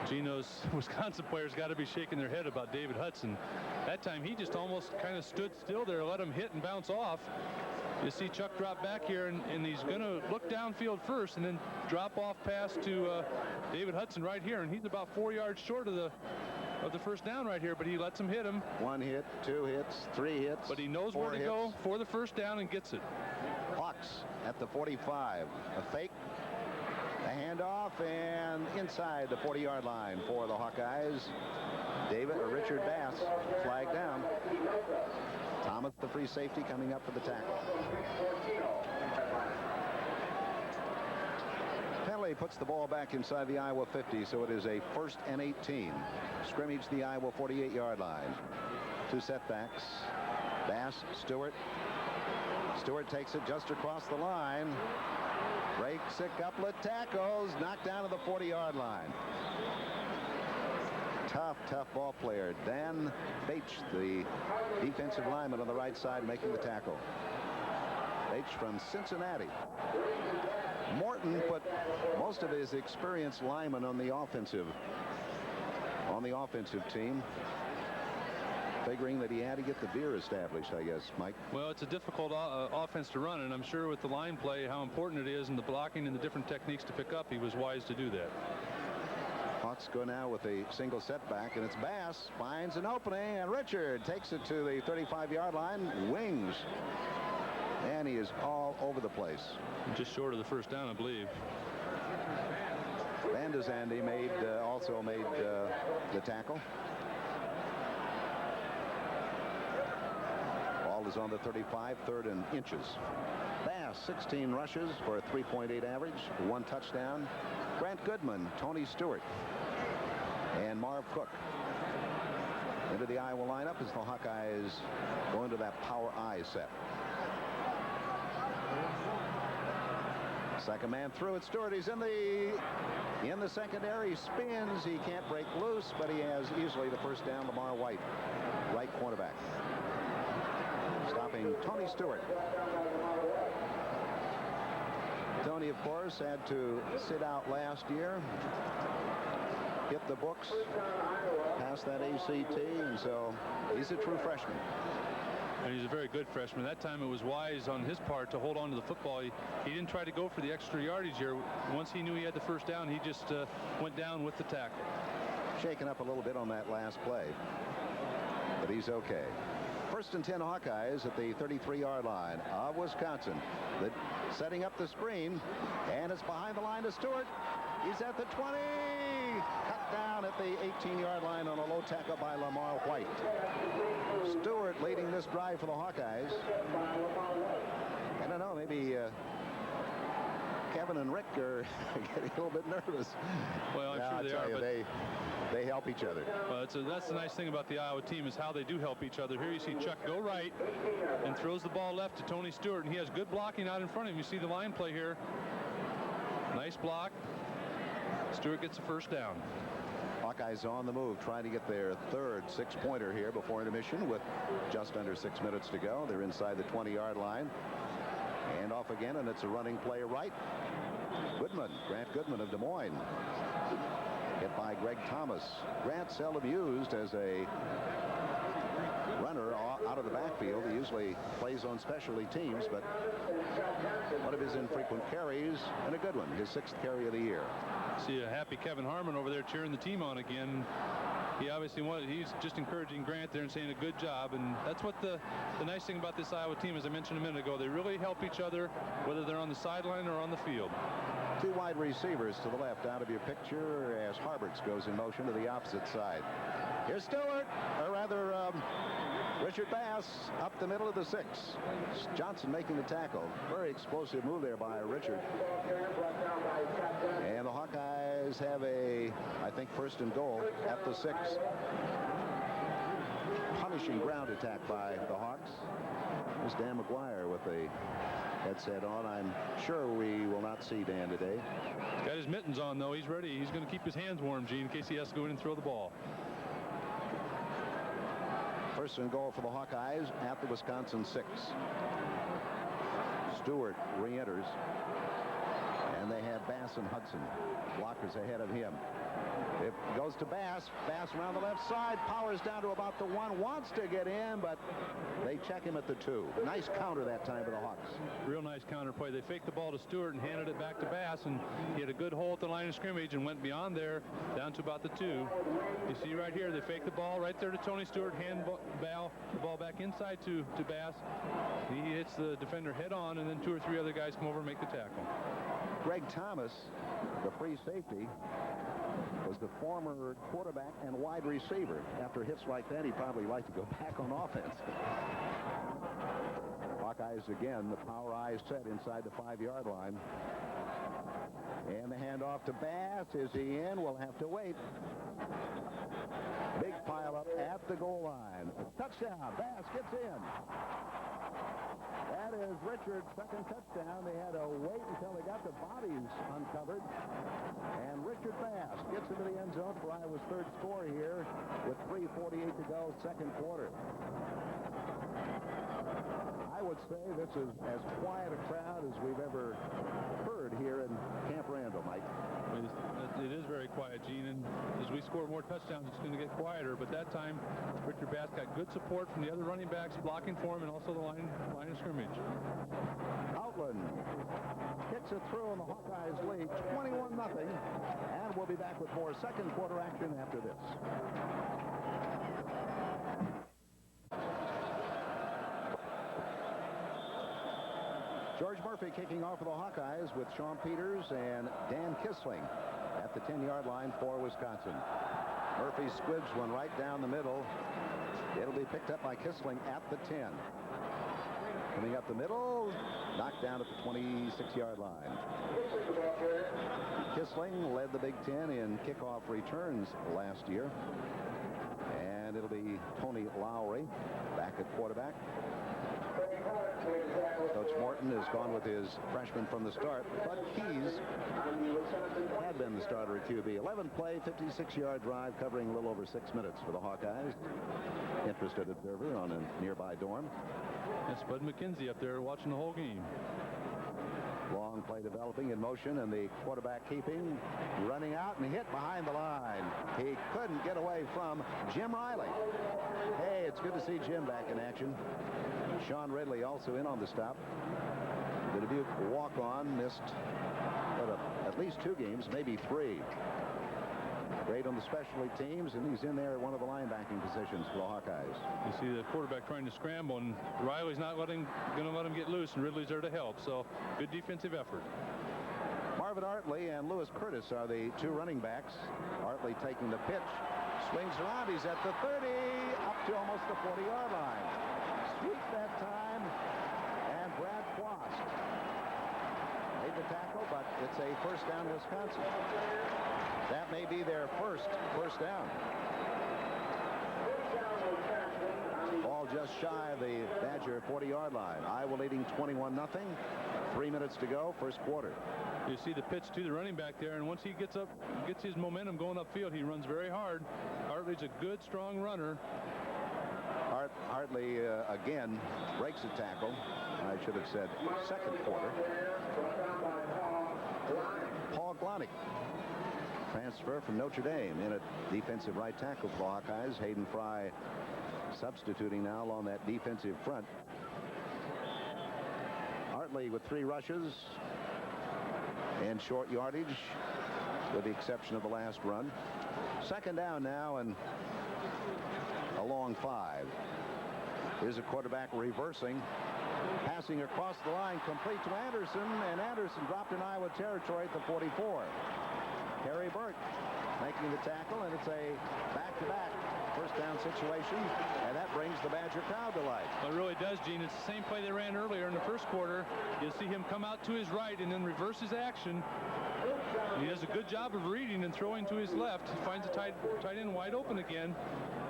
Gino's Wisconsin players got to be shaking their head about David Hudson. That time he just almost kind of stood still there, let him hit and bounce off. You see Chuck drop back here, and he's going to look downfield first and then drop off pass to David Hudson right here, and he's about 4 yards short of the first down right here, but he lets him hit him. 1 hit, 2 hits, 3 hits. But he knows where to go for the first down and gets it. Hawks at the 45. A fake, a handoff, and inside the 40-yard line for the Hawkeyes. Richard Bass flagged down. Thomas, the free safety, coming up for the tackle. Penalty puts the ball back inside the Iowa 50, so it is a 1st and 18. Scrimmage the Iowa 48-yard line. 2 setbacks. Bass, Stewart. Stewart takes it just across the line. Breaks a couple of tackles. Knocked down to the 40-yard line. Tough ball player. Dan Bates, the defensive lineman on the right side, making the tackle. Bates from Cincinnati. Morton put most of his experienced linemen on the offensive team, figuring that he had to get the veer established, I guess, Mike. Well, it's a difficult offense to run, and I'm sure with the line play how important it is and the blocking and the different techniques to pick up, he was wise to do that. Hawks go now with a single setback, and it's Bass finds an opening, and Richard takes it to the 35-yard line, wings, and he is all over the place. Just short of the first down, I believe. Van de Zande also made the tackle. Ball is on the 35, 3rd and inches. Bass, 16 rushes for a 3.8 average, 1 touchdown. Grant Goodman, Tony Stewart, and Marv Cook into the Iowa lineup as the Hawkeyes go into that power I set. Second man through it. Stewart, he's in the secondary, spins. He can't break loose, but he has easily the first down. Lamar White, right cornerback, stopping Tony Stewart. Tony, of course, had to sit out last year, hit the books, passed that ACT, and so he's a true freshman. And he's a very good freshman. That time it was wise on his part to hold on to the football. He didn't try to go for the extra yardage here. Once he knew he had the first down, he just went down with the tackle. Shaken up a little bit on that last play, but he's okay. 1st and 10 Hawkeyes at the 33-yard line of Wisconsin. Setting up the screen, and it's behind the line to Stewart. He's at the 20. Cut down at the 18-yard line on a low tackle by Lamar White. Stewart leading this drive for the Hawkeyes. I don't know, maybe Kevin and Rick are getting a little bit nervous. Well, I'm sure they are, but they help each other. Well, that's the nice thing about the Iowa team is how they do help each other. Here you see Chuck go right and throws the ball left to Tony Stewart, and he has good blocking out in front of him. You see the line play here. Nice block. Stewart gets a first down. Hawkeyes on the move, trying to get their 3rd 6-pointer here before intermission with just under 6 minutes to go. They're inside the 20-yard line. And off again, and it's a running play right. Goodman, Grant Goodman of Des Moines. Hit by Greg Thomas. Grant seldom used as a runner out of the backfield. He usually plays on specialty teams, but one of his infrequent carries, and a good one, his 6th carry of the year. See a happy Kevin Harmon over there cheering the team on again. He obviously he's just encouraging Grant there and saying a good job, and that's what the nice thing about this Iowa team, as I mentioned a minute ago, they really help each other whether they're on the sideline or on the field. 2 wide receivers to the left out of your picture as Harberts goes in motion to the opposite side. Here's Stewart, or rather Richard Bass up the middle of the 6. Johnson making the tackle. Very explosive move there by Richard. And the Hawkeyes have I think, 1st and goal at the 6. Punishing ground attack by the Hawks. There's Dan McGwire with a headset on. I'm sure we will not see Dan today. He's got his mittens on, though. He's ready. He's going to keep his hands warm, Gene, in case he has to go in and throw the ball. 1st and goal for the Hawkeyes at the Wisconsin 6. Stewart re-enters, and they have Bass and Hudson. Blockers ahead of him. It goes to Bass. Bass around the left side, powers down to about the 1, wants to get in, but they check him at the 2. Nice counter that time for the Hawks. Real nice counter play. They faked the ball to Stewart and handed it back to Bass, and he had a good hole at the line of scrimmage and went beyond there down to about the 2. You see right here, they fake the ball right there to Tony Stewart, the ball back inside to Bass. He hits the defender head on, and then 2 or 3 other guys come over and make the tackle. Greg Thomas, the free safety, was the former quarterback and wide receiver. After hits like that, he'd probably like to go back on offense. Hawkeyes again, the power I set inside the 5-yard line. And the handoff to Bass. Is he in? We'll have to wait. Big pile up at the goal line. Touchdown. Bass gets in. That is Richard's second touchdown. They had to wait until they got the bodies uncovered. And Richard Bass gets into the end zone for Iowa's third score here with 3:48 to go, second quarter. I would say this is as quiet a crowd as we've ever heard here in Camp Randall, Mike. It is very quiet, Gene, and as we score more touchdowns, it's going to get quieter. But that time, Richard Bass got good support from the other running backs blocking for him, and also the line of scrimmage. Outland kicks it through, and the Hawkeyes lead 21-0, and we'll be back with more second quarter action after this. George Murphy kicking off for the Hawkeyes with Sean Peters and Dan Kissling at the 10-yard line for Wisconsin. Murphy squibs one right down the middle. It'll be picked up by Kissling at the 10. Coming up the middle, knocked down at the 26-yard line. Kissling led the Big Ten in kickoff returns last year. And it'll be Tony Lowery back at quarterback. Coach Morton has gone with his freshman from the start, but Keyes had been the starter at QB. 11-play, 56-yard drive covering a little over 6 minutes for the Hawkeyes. Interested observer on a nearby dorm. That's Bud McKenzie up there watching the whole game. Long play developing in motion, and the quarterback keeping, running out and hit behind the line. He couldn't get away from Jim Riley. Hey, it's good to see Jim back in action. Sean Ridley also in on the stop. The Dubuque walk-on missed at least 2 games, maybe 3. Great on the specialty teams, and he's in there at one of the linebacking positions for the Hawkeyes. You see the quarterback trying to scramble, and Riley's not going to let him get loose, and Ridley's there to help. So good defensive effort. Marvin Hartley and Lewis Curtis are the 2 running backs. Hartley taking the pitch, swings around. He's at the 30, up to almost the 40-yard line. Sweep that time, and Brad Quast made the tackle, but it's a first down, Wisconsin. That may be their first down. Ball just shy of the Badger 40-yard line. Iowa leading 21-0. 3 minutes to go, first quarter. You see the pitch to the running back there, and once he gets his momentum going upfield, he runs very hard. Hartley's a good, strong runner. Hartley again breaks a tackle. I should have said second quarter. Paul Glonick, transfer from Notre Dame, in at defensive right tackle for the Hawkeyes. Hayden Fry substituting now along that defensive front. Hartley with 3 rushes and short yardage, with the exception of the last run. Second down now, and a long 5. Here's a quarterback reversing, passing across the line, complete to Anderson, and Anderson dropped in Iowa territory at the 44. Kerry Burt making the tackle, and it's a back-to-back first down situation, and that brings the Badger crowd to life. Well, it really does, Gene. It's the same play they ran earlier in the first quarter. You'll see him come out to his right and then reverse his action. He does a good job of reading and throwing to his left. He finds the tight end wide open again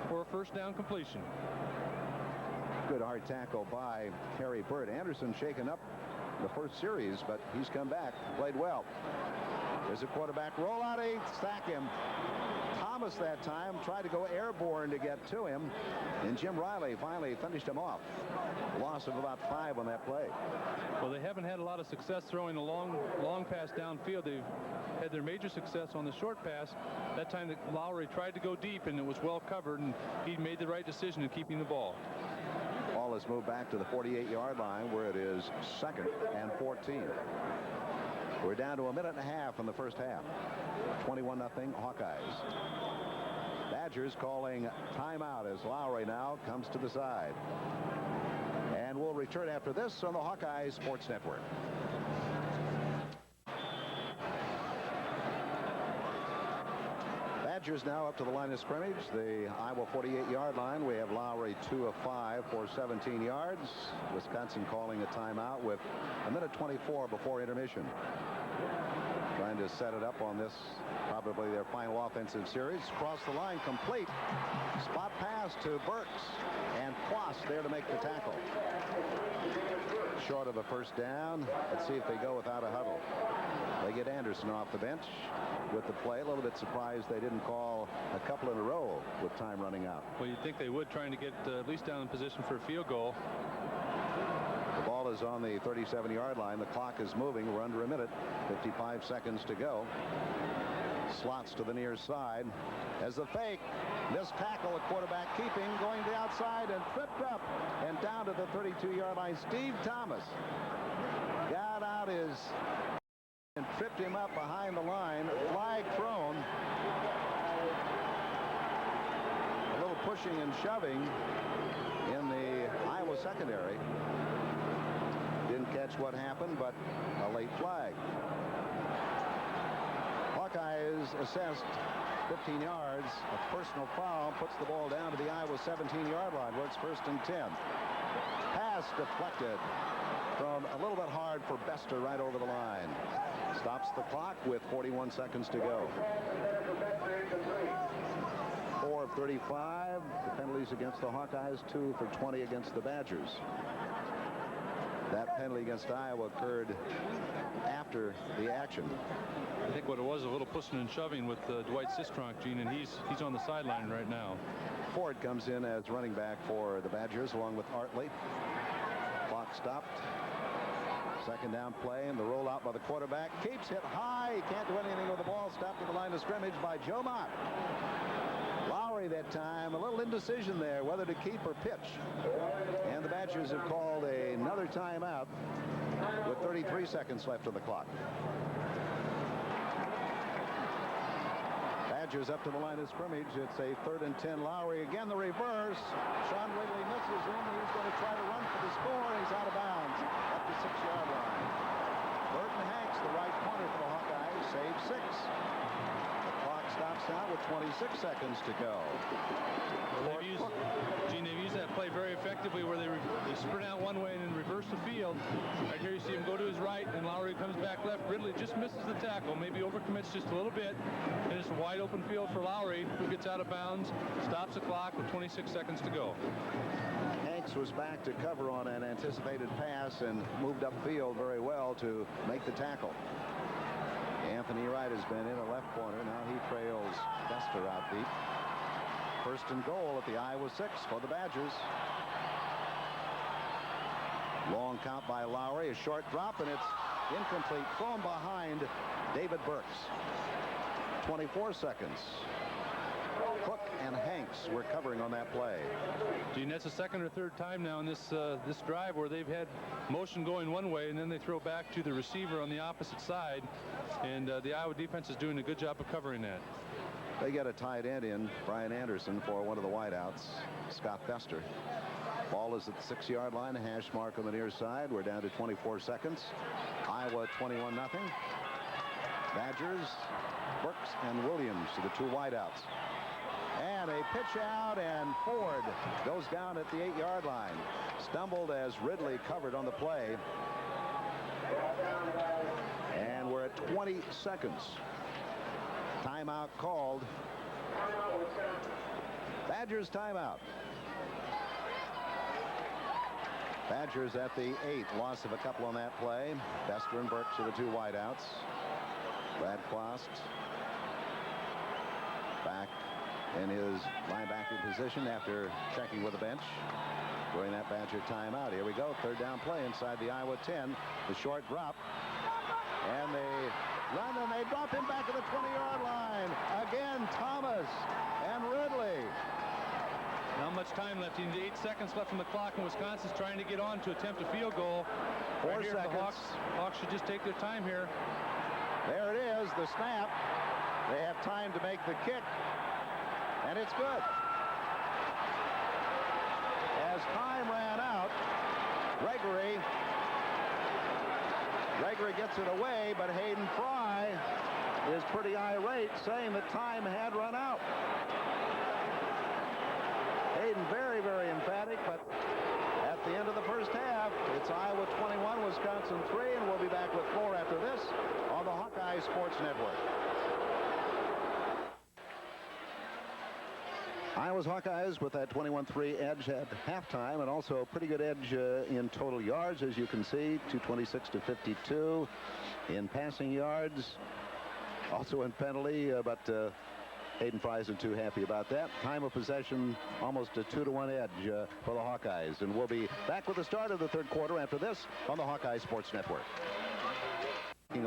for a first down completion. Good hard tackle by Kerry Burt. Anderson shaken up the first series, but he's come back, played well. There's a quarterback rollout. He sack him. Thomas that time tried to go airborne to get to him, and Jim Riley finally finished him off. Loss of about 5 on that play. Well, they haven't had a lot of success throwing a long pass downfield. They've had their major success on the short pass. That time that Lowery tried to go deep, and it was well covered, and he made the right decision in keeping the ball. Ball has moved back to the 48-yard line, where it is 2nd and 14. We're down to a minute and a half in the first half. 21-0 Hawkeyes. Badgers calling timeout as Lowery now comes to the side. And we'll return after this on the Hawkeye Sports Network. Badgers now up to the line of scrimmage, the Iowa 48-yard line. We have Lowery 2 of 5 for 17 yards. Wisconsin calling a timeout with a minute 24 before intermission. Trying to set it up on this, probably their final offensive series. Cross the line, complete. Spot pass to Burks. And Kloss there to make the tackle. Short of a first down. Let's see if they go without a huddle. They get Anderson off the bench with the play. A little bit surprised they didn't call a couple in a row with time running out. Well, you'd think they would, trying to get at least down in position for a field goal. The ball is on the 37-yard line. The clock is moving. We're under a minute. 55 seconds to go. Slots to the near side. As the fake. Missed tackle, a quarterback keeping, going to the outside and tripped up and down to the 32-yard line. Steve Thomas got out his and tripped him up behind the line. Flag thrown. A little pushing and shoving in the Iowa secondary. Didn't catch what happened, but a late flag. Hawkeyes assessed 15 yards. A personal foul puts the ball down to the Iowa 17-yard line where it's 1st and 10. Pass deflected. Thrown a little bit hard for Bester right over the line. Stops the clock with 41 seconds to go. 4 of 35. The penalties against the Hawkeyes, 2 for 20 against the Badgers. That penalty against Iowa occurred after the action. I think what it was, a little pushing and shoving with Dwight Sistronk, Gene, and he's on the sideline right now. Ford comes in as running back for the Badgers along with Hartley. Clock stopped. Second down play, and the rollout by the quarterback. Keeps it high. Can't do anything with the ball. Stopped at the line of scrimmage by Joe Mott. Lowery that time. A little indecision there whether to keep or pitch. And the Badgers have called another timeout with 33 seconds left on the clock. Badgers up to the line of scrimmage. It's a 3rd and 10. Lowery again, the reverse. Sean Wrigley misses him. He's going to try to run for the score. He's out of bounds at the 6-yard line. Burton Hanks, the right corner for the Hawkeyes, saves 6. The clock stops now with 26 seconds to go. Well, they've used that play very effectively where they sprint out one way and then reverse the field. Right here you see him go to his right, and Lowery comes back left. Ridley just misses the tackle, maybe overcommits just a little bit, and it's a wide open field for Lowery, who gets out of bounds, stops the clock with 26 seconds to go. Hanks was back to cover on an anticipated pass and moved upfield very well to make the tackle. Anthony Wright has been in a left corner. Now he trails Bester out deep. 1st and goal at the Iowa 6 for the Badgers. Long count by Lowery, a short drop, and it's incomplete. Thrown behind David Burks. 24 seconds. Cook and Hanks were covering on that play. Gene, that's the 2nd or 3rd time now in this drive where they've had motion going one way, and then they throw back to the receiver on the opposite side, and the Iowa defense is doing a good job of covering that. They get a tight end in, Brian Anderson, for one of the wideouts, Scott Bester. Ball is at the 6-yard line, a hash mark on the near side. We're down to 24 seconds. Iowa 21-0. Badgers, Burks and Williams to the 2 wideouts. And a pitch out, and Ford goes down at the 8-yard line. Stumbled as Ridley covered on the play. And we're at 20 seconds. Timeout called. Badgers timeout. Badgers at the 8. Loss of a couple on that play. Bester and Burks are the 2 wideouts. Brad Klost back in his linebacking position after checking with the bench during that Badger timeout. Here we go. 3rd down play inside the Iowa 10. The short drop. And they run, and they drop him back at the 20-yard line. Again, Thomas and Ridley. Not much time left. 8 seconds left on the clock, and Wisconsin's trying to get on to attempt a field goal. 4 seconds. The Hawks should just take their time here. There it is, the snap. They have time to make the kick, and it's good. As time ran out, Gregory gets it away, but Hayden Fry is pretty irate, saying that time had run out. Hayden very, very emphatic, but at the end of the first half, it's Iowa 21, Wisconsin 3, and we'll be back with more after this on the Hawkeye Sports Network. Iowa's Hawkeyes with that 21-3 edge at halftime, and also a pretty good edge in total yards, as you can see, 226 to 52 in passing yards, also in penalty, but Hayden Fry isn't too happy about that. Time of possession, almost a 2-to-1 edge for the Hawkeyes, and we'll be back with the start of the third quarter after this on the Hawkeye Sports Network.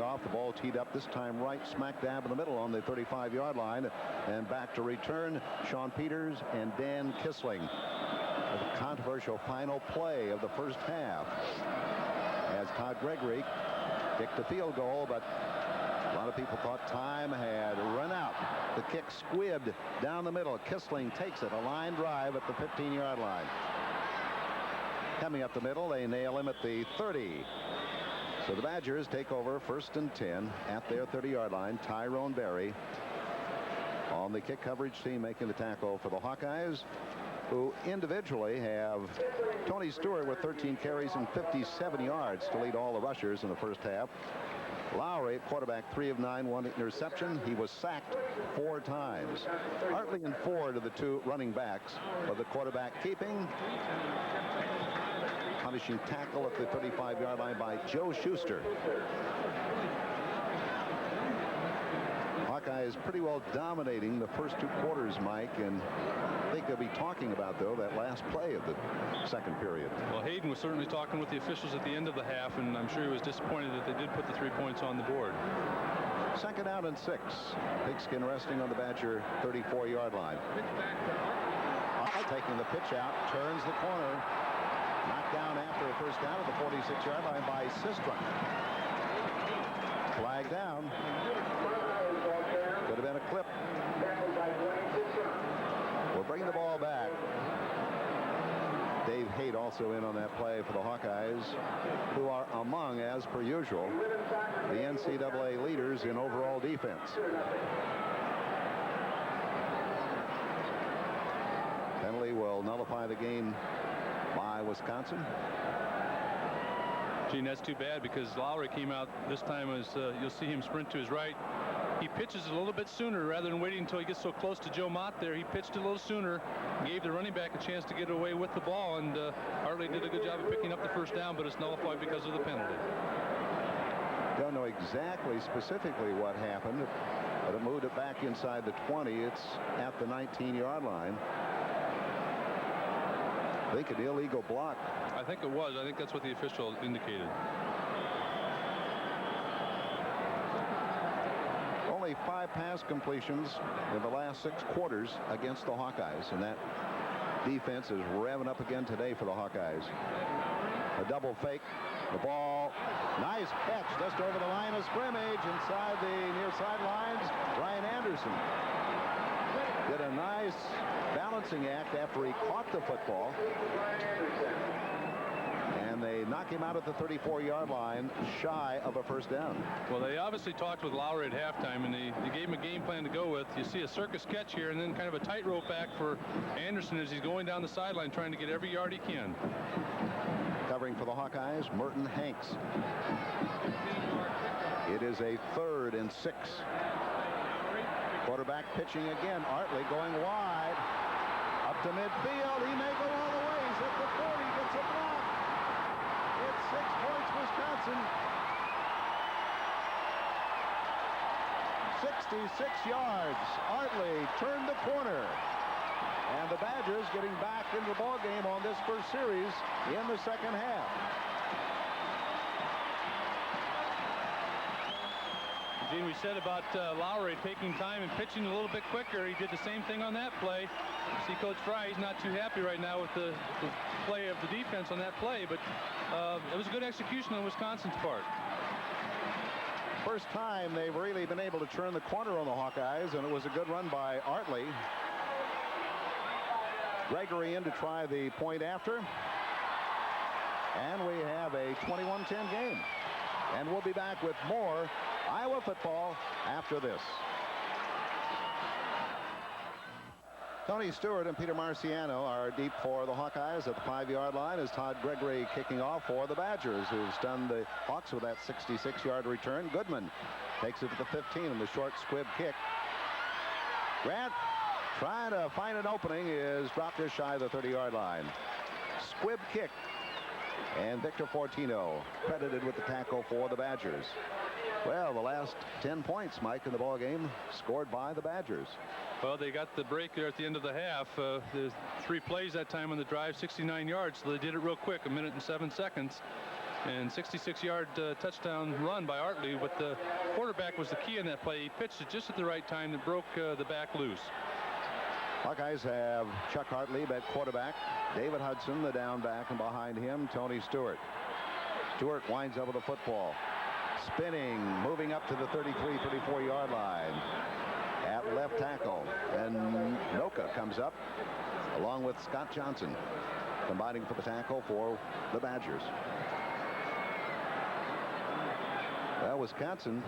Off, the ball teed up this time right smack dab in the middle on the 35-yard line, and back to return Sean Peters and Dan Kissling. A controversial final play of the first half as Todd Gregory kicked a field goal, but a lot of people thought time had run out. The kick squibbed down the middle. Kissling takes it, a line drive at the 15-yard line. Coming up the middle, they nail him at the 30. So the Badgers take over 1st and 10 at their 30-yard line. Tyrone Berry on the kick coverage team making the tackle for the Hawkeyes, who individually have Tony Stewart with 13 carries and 57 yards to lead all the rushers in the first half. Lowery, quarterback, 3 of 9, 1 interception. He was sacked 4 times. Hartley and Ford are the 2 running backs, but the quarterback keeping. Punishing tackle at the 35-yard line by Joe Schuster. Hawkeyes pretty well dominating the first 2 quarters, Mike, and I think they'll be talking about, though, that last play of the second period. Well, Hayden was certainly talking with the officials at the end of the half, and I'm sure he was disappointed that they did put the 3 points on the board. 2nd down and 6. Pigskin resting on the Badger 34-yard line. Taking the pitch out, turns the corner. Knocked down after a first down at the 46-yard line by Sistrom. Flag down. Could have been a clip. We'll bring the ball back. Dave Haight also in on that play for the Hawkeyes, who are among, as per usual, the NCAA leaders in overall defense. Penalty will nullify the game by Wisconsin. Gene, that's too bad, because Lowery came out this time as you'll see him sprint to his right. He pitches a little bit sooner rather than waiting until he gets so close to Joe Mott there. He pitched a little sooner, gave the running back a chance to get away with the ball, and Hartley did a good job of picking up the first down, but it's nullified because of the penalty. Don't know exactly specifically what happened, but it moved it back inside the 20. It's at the 19-yard line. I think an illegal block. I think it was. I think that's what the official indicated. Only 5 pass completions in the last 6 quarters against the Hawkeyes, and that defense is revving up again today for the Hawkeyes. A double fake. The ball, nice catch just over the line of scrimmage inside the near sidelines. Ryan Anderson did a nice balancing act after he caught the football, and they knock him out at the 34-yard line, shy of a first down. Well, they obviously talked with Lowery at halftime, and they gave him a game plan to go with. You see a circus catch here, and then kind of a tightrope back for Anderson as he's going down the sideline trying to get every yard he can. Covering for the Hawkeyes, Merton Hanks. It is a 3rd and 6. Quarterback pitching again. Hartley going wide. Up to midfield. He may go all the way. He's at the 40. Gets a block. It's 6 points, Wisconsin. 66 yards. Hartley turned the corner. And the Badgers getting back into the ball game on this first series in the second half. Gene, we said about Lowery taking time and pitching a little bit quicker. He did the same thing on that play. See Coach Fry, he's not too happy right now with the play of the defense on that play, but it was a good execution on Wisconsin's part. First time they've really been able to turn the corner on the Hawkeyes, and it was a good run by Hartley. Gregory in to try the point after. And we have a 21-10 game. And we'll be back with more Iowa football after this. Tony Stewart and Peter Marciano are deep for the Hawkeyes at the 5-yard line as Todd Gregory kicking off for the Badgers, who's done the Hawks with that 66-yard return. Goodman takes it to the 15 in the short squib kick. Grant trying to find an opening, is dropped just shy of the 30-yard line. Squib kick. And Victor Fortino credited with the tackle for the Badgers. Well, the last 10 points, Mike, in the ball game scored by the Badgers. Well, they got the break there at the end of the half. There's 3 plays that time on the drive, 69 yards. So they did it real quick, 1 minute and 7 seconds. And 66-yard touchdown run by Hartlieb. But the quarterback was the key in that play. He pitched it just at the right time that broke the back loose. Hawkeyes have Chuck Hartlieb at quarterback. David Hudson, the down back, and behind him, Tony Stewart. Stewart winds up with the football. Spinning, moving up to the 33, 34-yard line at left tackle. And Noka comes up along with Scott Johnson, combining for the tackle for the Badgers. Well, Wisconsin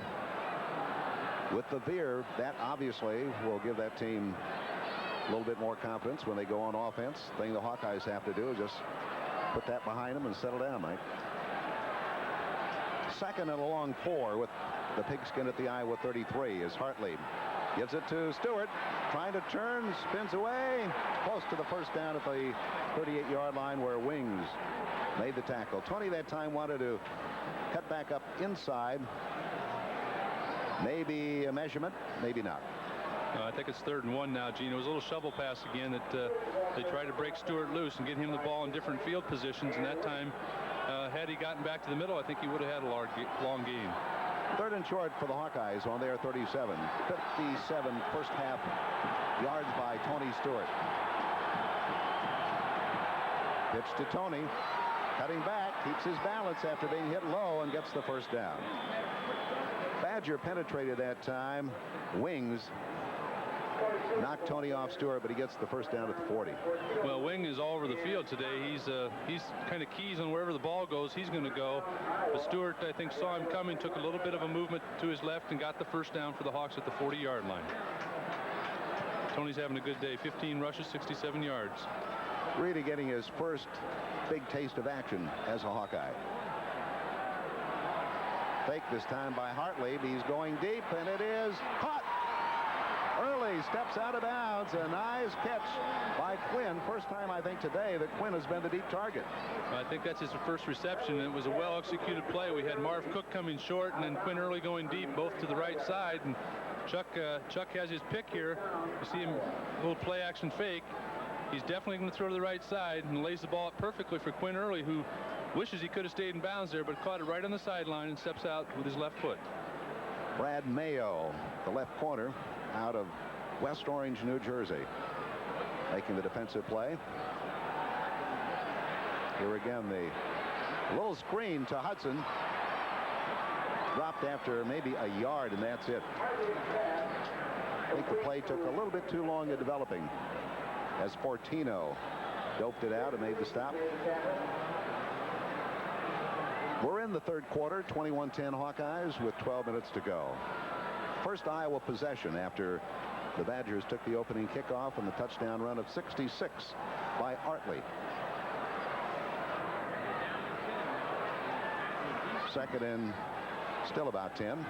with the veer, that obviously will give that team a little bit more confidence when they go on offense. The thing the Hawkeyes have to do is just put that behind them and settle down, Mike. Second and a long 4 with the pigskin at the Iowa 33 is Hartlieb. Gives it to Stewart, trying to turn, spins away, close to the first down at the 38-yard line where Wings made the tackle. Tony that time wanted to cut back up inside. Maybe a measurement, maybe not. I think it's 3rd and 1 now, Gene. It was a little shovel pass again that they tried to break Stewart loose and get him the ball in different field positions. And that time, had he gotten back to the middle, I think he would have had a long game. 3rd and short for the Hawkeyes on their 37. 57 first half yards by Tony Stewart. Pitch to Tony. Cutting back, keeps his balance after being hit low and gets the first down. Badger penetrated that time. Wings knocked Tony off Stewart, but he gets the first down at the 40. Well, Wing is all over the field today. He's kind of keys on wherever the ball goes, he's going to go. But Stewart, I think, saw him coming, took a little bit of a movement to his left, and got the first down for the Hawks at the 40-yard line. Tony's having a good day. 15 rushes, 67 yards. Really getting his first big taste of action as a Hawkeye. Fake this time by Hartlieb. He's going deep, and it is caught. Early steps out of bounds. A nice catch by Quinn. First time, I think, today that Quinn has been the deep target. I think that's his first reception. It was a well-executed play. We had Marv Cook coming short, and then Quinn Early going deep, both to the right side. And Chuck has his pick here. You see him, a little play-action fake. He's definitely going to throw to the right side and lays the ball up perfectly for Quinn Early, who wishes he could have stayed in bounds there, but caught it right on the sideline and steps out with his left foot. Brad Mayo, the left corner, out of West Orange, New Jersey, making the defensive play. Here again, the little screen to Hudson. Dropped after maybe a yard, and that's it. I think the play took a little bit too long in developing as Fortino doped it out and made the stop. We're in the third quarter, 21-10 Hawkeyes with 12 minutes to go. First Iowa possession after the Badgers took the opening kickoff and the touchdown run of 66 by Hartley. Second and still about 10.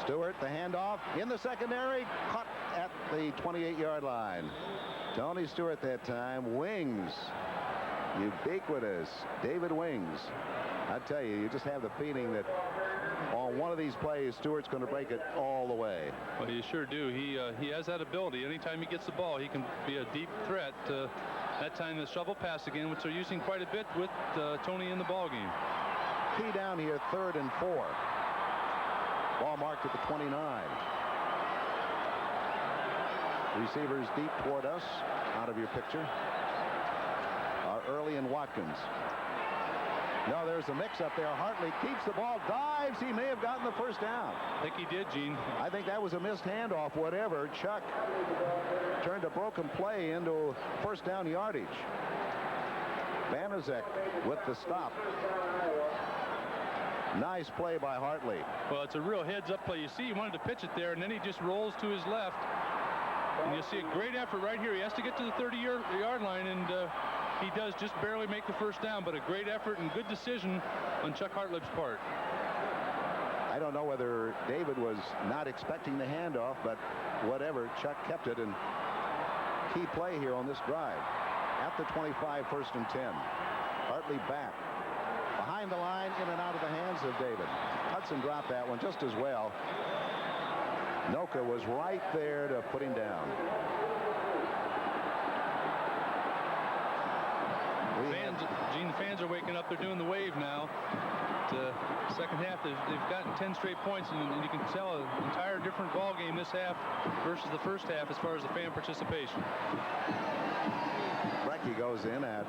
Stewart, the handoff in the secondary, caught at the 28-yard line. Tony Stewart that time. Wings, ubiquitous David Wings. I tell you, you just have the feeling that on one of these plays, Stewart's going to break it all the way. Well, you sure do. He has that ability. Anytime he gets the ball, he can be a deep threat. That time the shovel pass again, which they're using quite a bit with Tony in the ball game. Key down here, 3rd and 4. Ball marked at the 29. Receivers deep toward us, out of your picture, are Early and Watkins. No, there's a mix-up there. Hartley keeps the ball, dives. He may have gotten the first down. I think he did, Gene. I think that was a missed handoff, whatever. Chuck turned a broken play into first down yardage. Banaszak with the stop. Nice play by Hartley. Well, it's a real heads-up play. You see, he wanted to pitch it there, and then he just rolls to his left. And you'll see a great effort right here. He has to get to the 30-yard line, and he does just barely make the first down, but a great effort and good decision on Chuck Hartlieb's part. I I don't know whether David was not expecting the handoff, but whatever, Chuck kept it, and key play here on this drive. At the 25, 1st and 10. Hartley back. Behind the line, in and out of the hands of David. Hudson dropped that one just as well. Noka was right there to put him down. Gene, the fans are waking up. They're doing the wave now. The second half, they've gotten 10 straight points, and you can tell an entire different ball game this half versus the first half as far as the fan participation. Brecky goes in at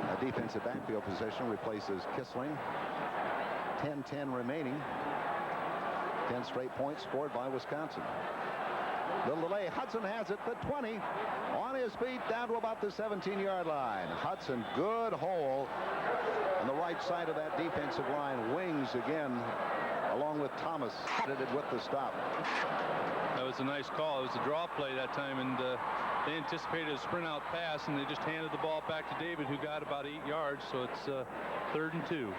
a defensive backfield position, replaces Kissling. 10-10 remaining. 10 straight points scored by Wisconsin. Little delay. Hudson has it. The 20 on his feet down to about the 17-yard line. Hudson, good hole on the right side of that defensive line. Wings again, along with Thomas, credited with the stop. That was a nice call. It was a draw play that time, and they anticipated a sprint out pass, and they just handed the ball back to David, who got about 8 yards. So it's 3rd and 2.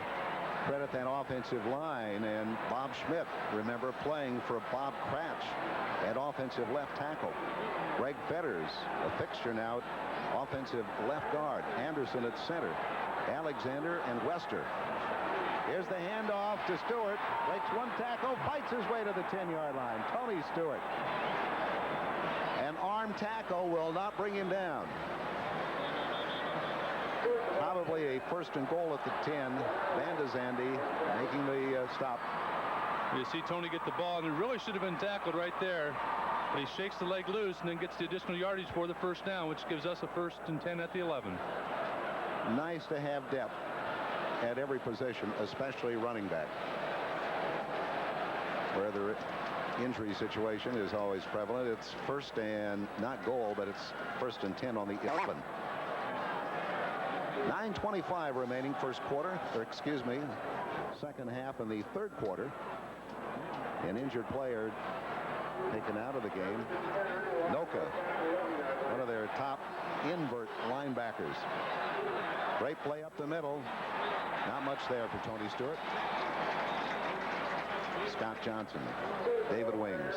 Credit that offensive line, and Bob Schmidt, remember, playing for Bob Kratch at offensive left tackle. Greg Fetters, a fixture now, offensive left guard. Anderson at center. Alexander and Wester. Here's the handoff to Stewart. Breaks one tackle, fights his way to the 10-yard line. Tony Stewart. An arm tackle will not bring him down. Probably a 1st and goal at the 10. Van de Zande making the stop. You see Tony get the ball, and it really should have been tackled right there. But he shakes the leg loose and then gets the additional yardage for the 1st down, which gives us a 1st and 10 at the 11. Nice to have depth at every position, especially running back, where the injury situation is always prevalent. It's 1st and not goal, but it's 1st and 10 on the 11. 9:25 remaining, first quarter, or excuse me, second half in the 3rd quarter. An injured player taken out of the game. Noka, one of their top invert linebackers. Great play up the middle. Not much there for Tony Stewart. Scott Johnson, David Wings.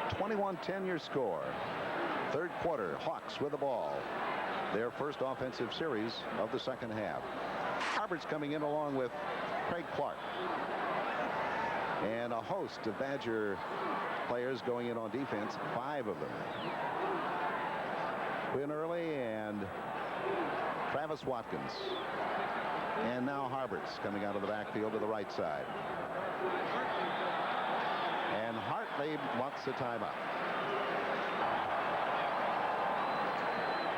21-10 your score. 3rd quarter, Hawks with the ball. Their first offensive series of the second half. Harbert's coming in along with Craig Clark. And a host of Badger players going in on defense, 5 of them. Quinn Early and Travis Watkins. And now Harbert's coming out of the backfield to the right side. And Hartley wants the timeout.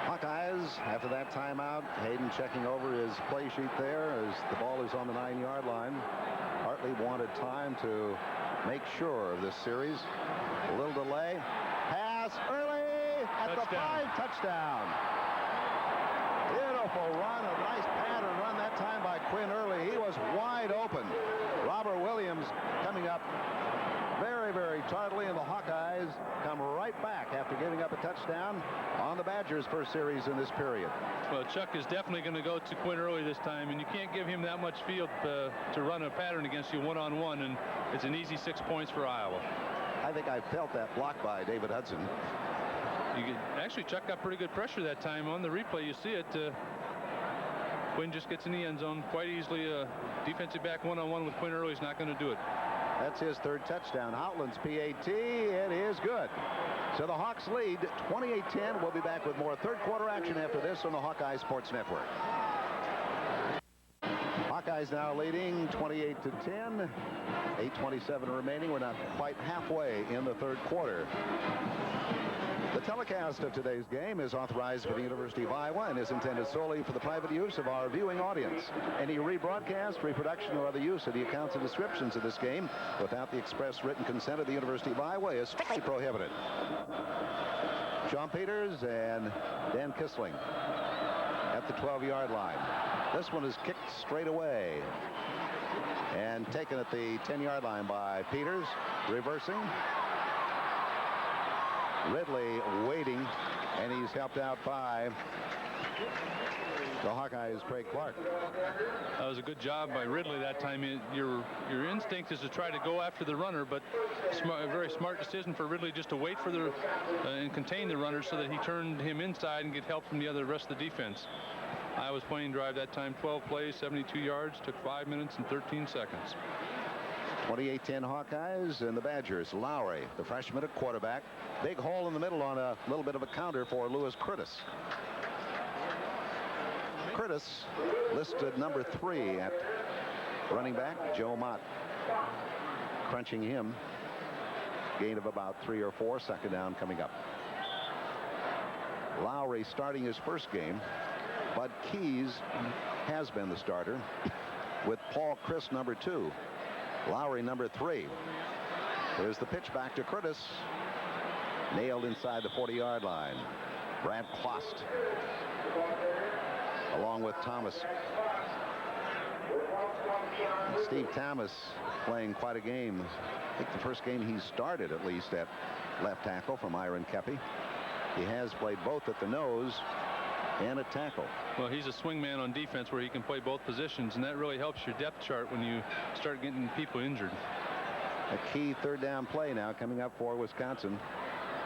Hawkeyes, after that timeout, Hayden checking over his play sheet there as the ball is on the 9-yard line. Hartley wanted time to make sure of this series. A little delay. Pass early at the 5, touchdown. Beautiful run, a nice pattern run that time by Quinn Early. He was wide open. Robert Williams coming up very, very tardily, and the Hawkeyes come right back after giving up a touchdown on the Badgers' first series in this period. Well, Chuck is definitely going to go to Quinn Early this time, and you can't give him that much field to run a pattern against you one-on-one, and it's an easy 6 points for Iowa. I think I felt that block by David Hudson. Actually, Chuck got pretty good pressure that time. On the replay, you see it. Quinn just gets in the end zone quite easily. Defensive back one-on-one with Quinn Early is not going to do it. That's his 3rd touchdown. Howland's PAT. It is good. So the Hawks lead 28-10. We'll be back with more 3rd quarter action after this on the Hawkeye Sports Network. Hawkeyes now leading 28-10. 8:27 remaining. We're not quite halfway in the 3rd quarter. The telecast of today's game is authorized by the University of Iowa and is intended solely for the private use of our viewing audience. Any rebroadcast, reproduction, or other use of the accounts and descriptions of this game without the express written consent of the University of Iowa is strictly prohibited. Sean Peters and Dan Kissling at the 12-yard line. This one is kicked straight away and taken at the 10-yard line by Peters, reversing. Ridley waiting, and he's helped out by The Hawkeyes, Craig Clark. That was a good job by Ridley that time. Your instinct is to try to go after the runner, but a very smart decision for Ridley just to wait for the and contain the runner so that he turned him inside and get help from the rest of the defense. Iowa's playing drive that time, 12 plays, 72 yards, took 5 minutes and 13 seconds. 28-10 Hawkeyes and the Badgers. Lowery, the freshman at quarterback. Big hole in the middle on a little bit of a counter for Lewis Curtis. Curtis listed number 3 at running back. Joe Mott crunching him. Gain of about 3 or 4. Second down coming up. Lowery starting his first game. Bud Keys has been the starter with Paul Chris number 2. Lowery number 3. There's the pitch back to Curtis. Nailed inside the 40-yard line. Brad Klost along with Thomas. Steve Thomas playing quite a game. I think the first game he started at least at left tackle from Myron Kepi. He has played both at the nose and at tackle. Well, he's a swing man on defense where he can play both positions, and that really helps your depth chart when you start getting people injured. A key third down play now coming up for Wisconsin.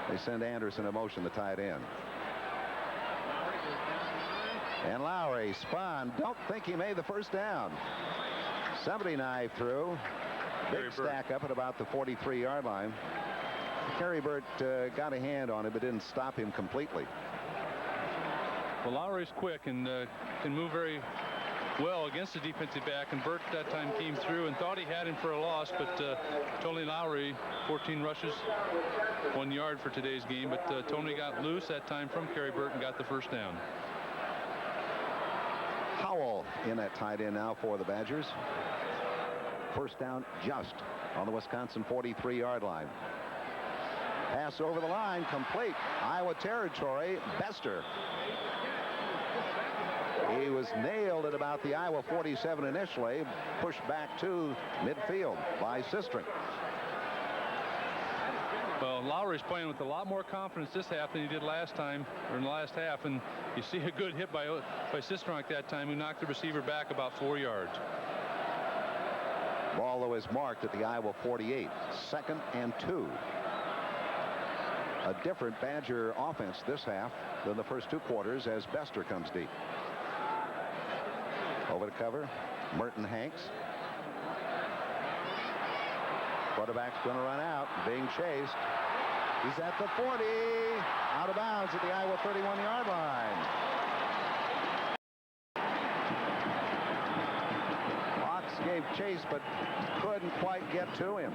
They send Anderson in motion, the tight end. And Lowery spun. Don't think he made the first down. Somebody knifed through. Big stack up at about the 43-yard line. Kerry Burt got a hand on it, but didn't stop him completely. Well, Lowery's quick and can move very well against the defensive back, and Burt that time came through and thought he had him for a loss, but Tony Lowery, 14 rushes, 1 yard for today's game, but Tony got loose that time from Kerry Burt and got the first down. Howell in at tight end now for the Badgers. First down just on the Wisconsin 43-yard line. Pass over the line, complete. Iowa territory. Bester. He was nailed at about the Iowa 47 initially, pushed back to midfield by Sistrunk. Well, Lowery's playing with a lot more confidence this half than he did last time, or in the last half, and you see a good hit by Sistrunk that time, who knocked the receiver back about 4 yards. Ball, though, is marked at the Iowa 48. 2nd and 2. A different Badger offense this half than the first 2 quarters as Bester comes deep. Over the cover, Merton Hanks. Quarterback's going to run out, being chased. He's at the 40, out of bounds at the Iowa 31-yard line. Hawks gave chase, but couldn't quite get to him.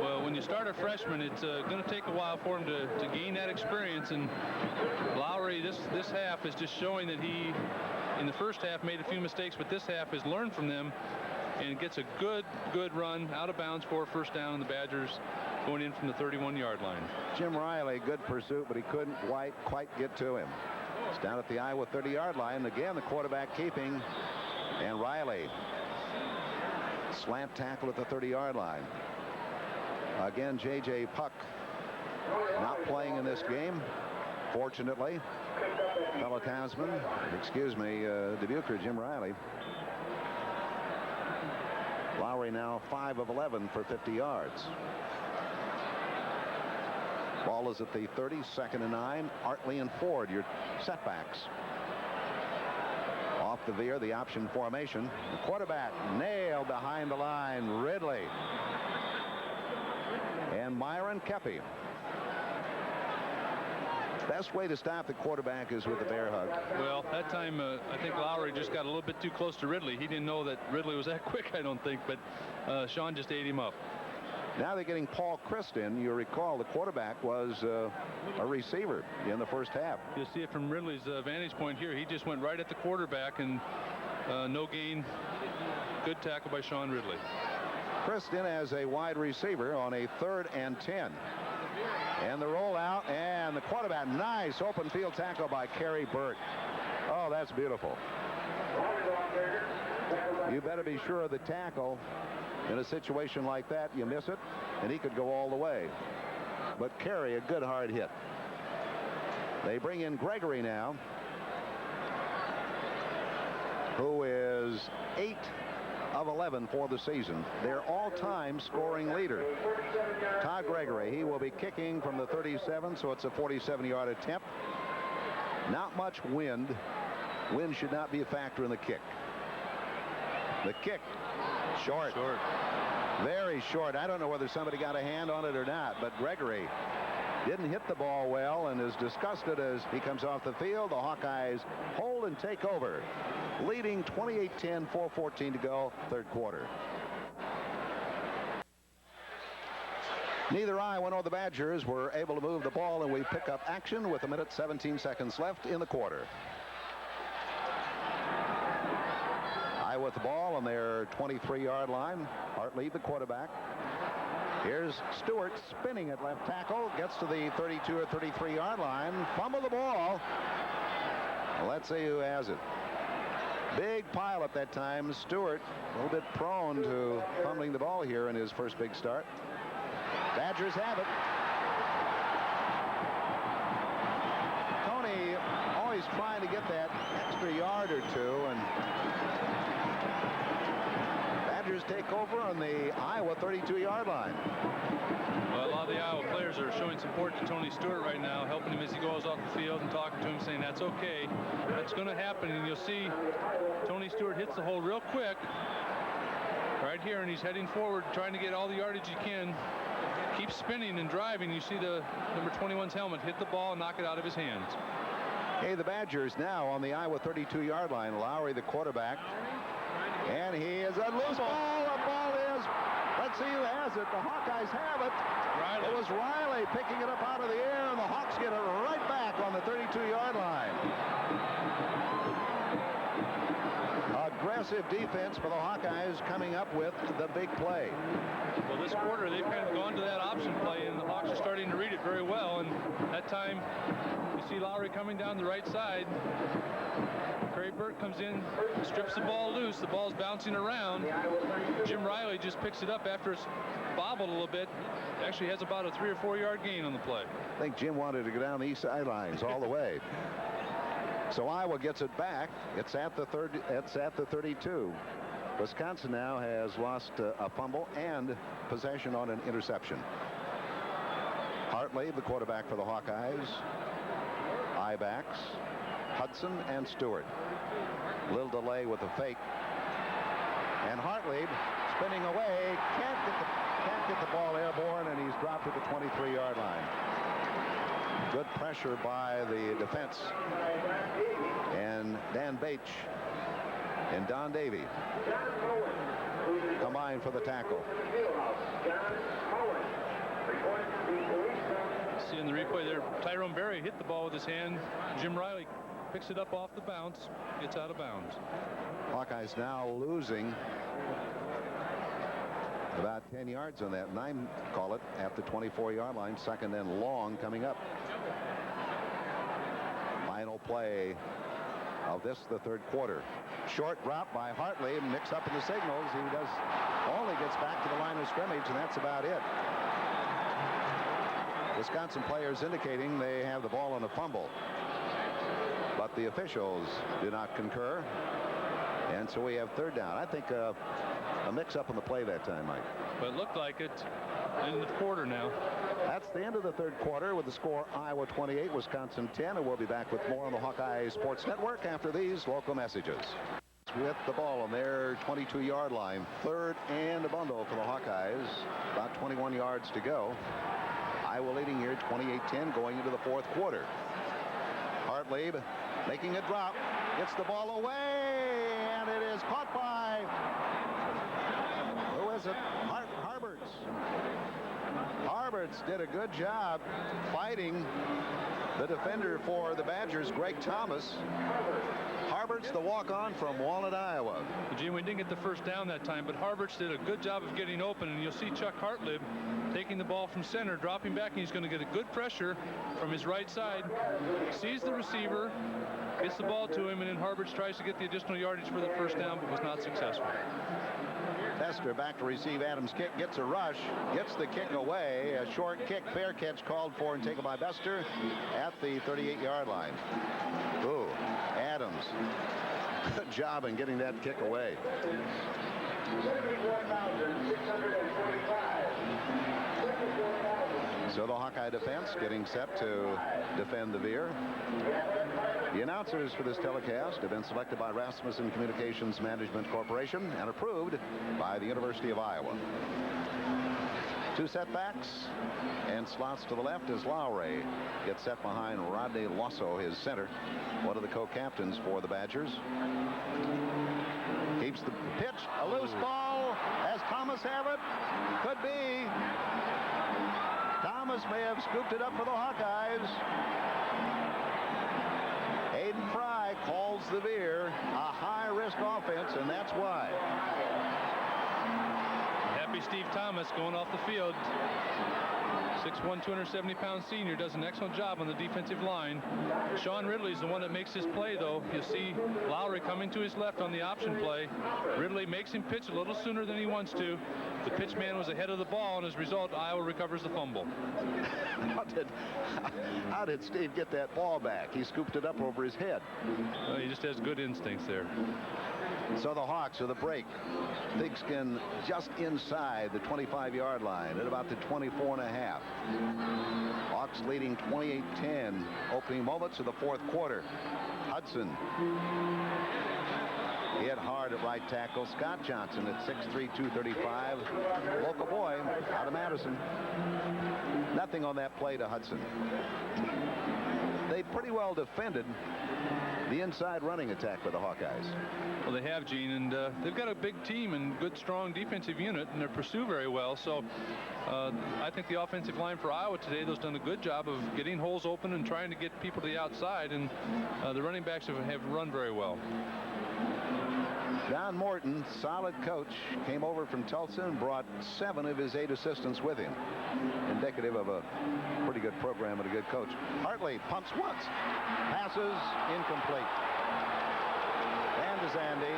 Well, when you start a freshman, it's going to take a while for him to gain that experience, and Lowery this half is just showing that he, in the first half, made a few mistakes, but this half has learned from them and gets a good run out of bounds for a first down, and the Badgers going in from the 31-yard line. Jim Riley, good pursuit, but he couldn't quite get to him. It's down at the Iowa 30-yard line. Again, the quarterback keeping, and Riley slant tackle at the 30-yard line. Again, J.J. Puck not playing in this game, fortunately. Fellow townsman, Dubuquer, Jim Riley. Lowery now 5 of 11 for 50 yards. Ball is at the 30, 2nd and 9. Artley and Ford, your setbacks. Off the veer, the option formation. The quarterback nailed behind the line. Ridley. And Myron Kepi. Best way to stop the quarterback is with the bear hug. Well, that time I think Lowery just got a little bit too close to Ridley. He didn't know that Ridley was that quick, I don't think, but Sean just ate him up. Now they're getting Paul Christ in. You recall the quarterback was a receiver in the first half. You'll see it from Ridley's vantage point here. He just went right at the quarterback, and no gain. Good tackle by Sean Ridley. Christ in as a wide receiver on a 3rd and 10. And the rollout, and the quarterback, nice open field tackle by Kerry Burt. Oh, that's beautiful. You better be sure of the tackle. In a situation like that, you miss it, and he could go all the way. But Kerry, a good hard hit. They bring in Gregory now. who is 8 of 11 for the season, their all-time scoring leader. Todd Gregory, he will be kicking from the 37, so it's a 47-yard attempt. Not much wind. Wind should not be a factor in the kick. The kick, short. Very short. I don't know whether somebody got a hand on it or not, but Gregory didn't hit the ball well and is disgusted as he comes off the field. The Hawkeyes hold and take over, leading 28-10, 4:14 to go, third quarter. Neither Iowa nor the Badgers were able to move the ball, and we pick up action with 1 minute 17 seconds left in the quarter. Iowa with the ball on their 23-yard line. Hartieb, the quarterback. Here's Stewart spinning at left tackle, gets to the 32 or 33-yard line, fumble the ball. Let's see who has it. Big pile up that time. Stewart a little bit prone to fumbling the ball here in his first big start. Badgers have it. Tony always trying to get that extra yard or two, and Badgers take over on the Iowa 32-yard line. Well, a lot of the Iowa players are showing support to Tony Stewart right now, helping him as he goes off the field and talking to him, saying that's okay. That's going to happen, and you'll see Tony Stewart hits the hole real quick right here, and he's heading forward, trying to get all the yardage he can. Keeps spinning and driving. You see the number 21's helmet hit the ball and knock it out of his hands. Hey, the Badgers now on the Iowa 32-yard line. Lowery, the quarterback, and he is a loose ball. The ball is, let's see who has it. The Hawkeyes have it. Riley. It was Riley picking it up out of the air, and the Hawks get it right back on the 32-yard line. Aggressive defense for the Hawkeyes coming up with the big play. Well, this quarter they've kind of gone to that option play, and the Hawks are starting to read it very well. And that time you see Lowery coming down the right side. Kerry Burt comes in, strips the ball loose. The ball's bouncing around. Jim Riley just picks it up after it's bobbled a little bit. Actually has about a 3 or 4 yard gain on the play. I think Jim wanted to go down the east sidelines all the way. So Iowa gets it back. It's at the 32. Wisconsin now has lost a fumble and possession on an interception. Hartieb, the quarterback for the Hawkeyes. I-backs, Hudson and Stewart. Little delay with the fake. And Hartieb spinning away, can't get the ball airborne, and he's dropped at the 23-yard line. Good pressure by the defense. And Dan Bache and Don Davey combined for the tackle. See in the replay there, Tyrone Berry hit the ball with his hand. Jim Riley picks it up off the bounce, gets out of bounds. Hawkeyes now losing about 10 yards on that, 9 call it, at the 24-yard line. Second and long coming up. Final play of this, the third quarter. Short drop by Hartieb, mixed up in the signals. He only gets back to the line of scrimmage, and that's about it. Wisconsin players indicating they have the ball on a fumble, but the officials do not concur, and so we have third down. I think a mix-up on the play that time, Mike. But it looked like it in the quarter now. That's the end of the third quarter with the score Iowa 28, Wisconsin 10, and we'll be back with more on the Hawkeye Sports Network after these local messages. With the ball on their 22-yard line, third and a bundle for the Hawkeyes. About 21 yards to go. Iowa leading here 28-10 going into the fourth quarter. Hartieb making a drop, gets the ball away, and it is caught by, who is it? Harberts. Harberts did a good job fighting the defender for the Badgers, Greg Thomas. Harberts, the walk-on from Walnut, Iowa. Gene, we didn't get the first down that time, but Harberts did a good job of getting open, and you'll see Chuck Hartlieb taking the ball from center, dropping back, and he's going to get a good pressure from his right side. Sees the receiver, gets the ball to him, and then Harberts tries to get the additional yardage for the first down, but was not successful. Bester back to receive Adams' kick, gets a rush, gets the kick away. A short kick, fair catch called for and taken by Bester at the 38-yard line. Ooh, Adams Good job in getting that kick away. So the Hawkeye defense getting set to defend the veer. The announcers for this telecast have been selected by Rasmussen Communications Management Corporation and approved by the University of Iowa. 2 setbacks and slots to the left as Lowery gets set behind Rodney Losso, his center, one of the co-captains for the Badgers. Keeps the pitch, a loose ball. Has Thomas have it? Could be. Thomas may have scooped it up for the Hawkeyes. Aiden Fry calls the veer a high-risk offense, and that's why. Happy Steve Thomas going off the field. 6'1", 270-pound senior does an excellent job on the defensive line. Sean Ridley's the one that makes this play, though. You see Lowery coming to his left on the option play. Ridley makes him pitch a little sooner than he wants to. The pitch man was ahead of the ball, and as a result, Iowa recovers the fumble. How did Steve get that ball back? He scooped it up over his head. Well, he just has good instincts there. So the Hawks are the break. Pigskin just inside the 25-yard line at about the 24.5. Hawks leading 28-10. Opening moments of the fourth quarter. Hudson hit hard at right tackle. Scott Johnson at 6'3", 235. Local boy out of Madison. Nothing on that play to Hudson. They pretty well defended the inside running attack for the Hawkeyes. Well, they have, Gene, and they've got a big team and good, strong defensive unit, and they pursue very well. So I think the offensive line for Iowa today, they've done a good job of getting holes open and trying to get people to the outside, and the running backs have run very well. Don Morton, solid coach, came over from Tulsa and brought 7 of his 8 assistants with him. Indicative of a pretty good program and a good coach. Hartley pumps once. Passes incomplete. Van de Zande.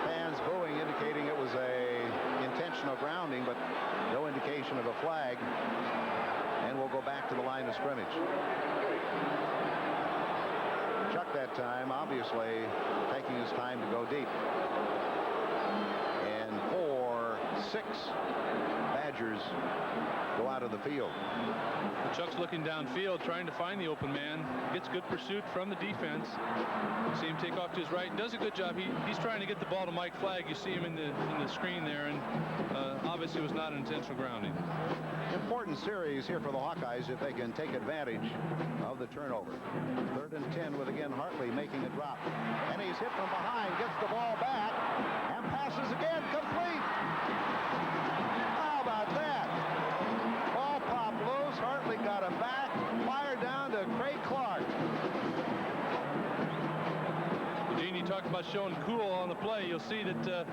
Fans booing, indicating it was a intentional grounding, but no indication of a flag. And we'll go back to the line of scrimmage. Chuck that time, obviously taking his time to go deep. And 4-6 Badgers go out of the field. Chuck's looking downfield, trying to find the open man. Gets good pursuit from the defense. See him take off to his right. Does a good job. He's trying to get the ball to Mike Flagg. You see him in the screen there, and obviously it was not an intentional grounding. Important series here for the Hawkeyes if they can take advantage of the turnover. 3rd and 10 with, again, Hartley making a drop. And he's hit from behind, gets the ball back, and passes again, complete. How about that? Ball popped loose. Hartley got him back. Fired down to Craig Clark. Gene, you talked about showing cool on the play. You'll see that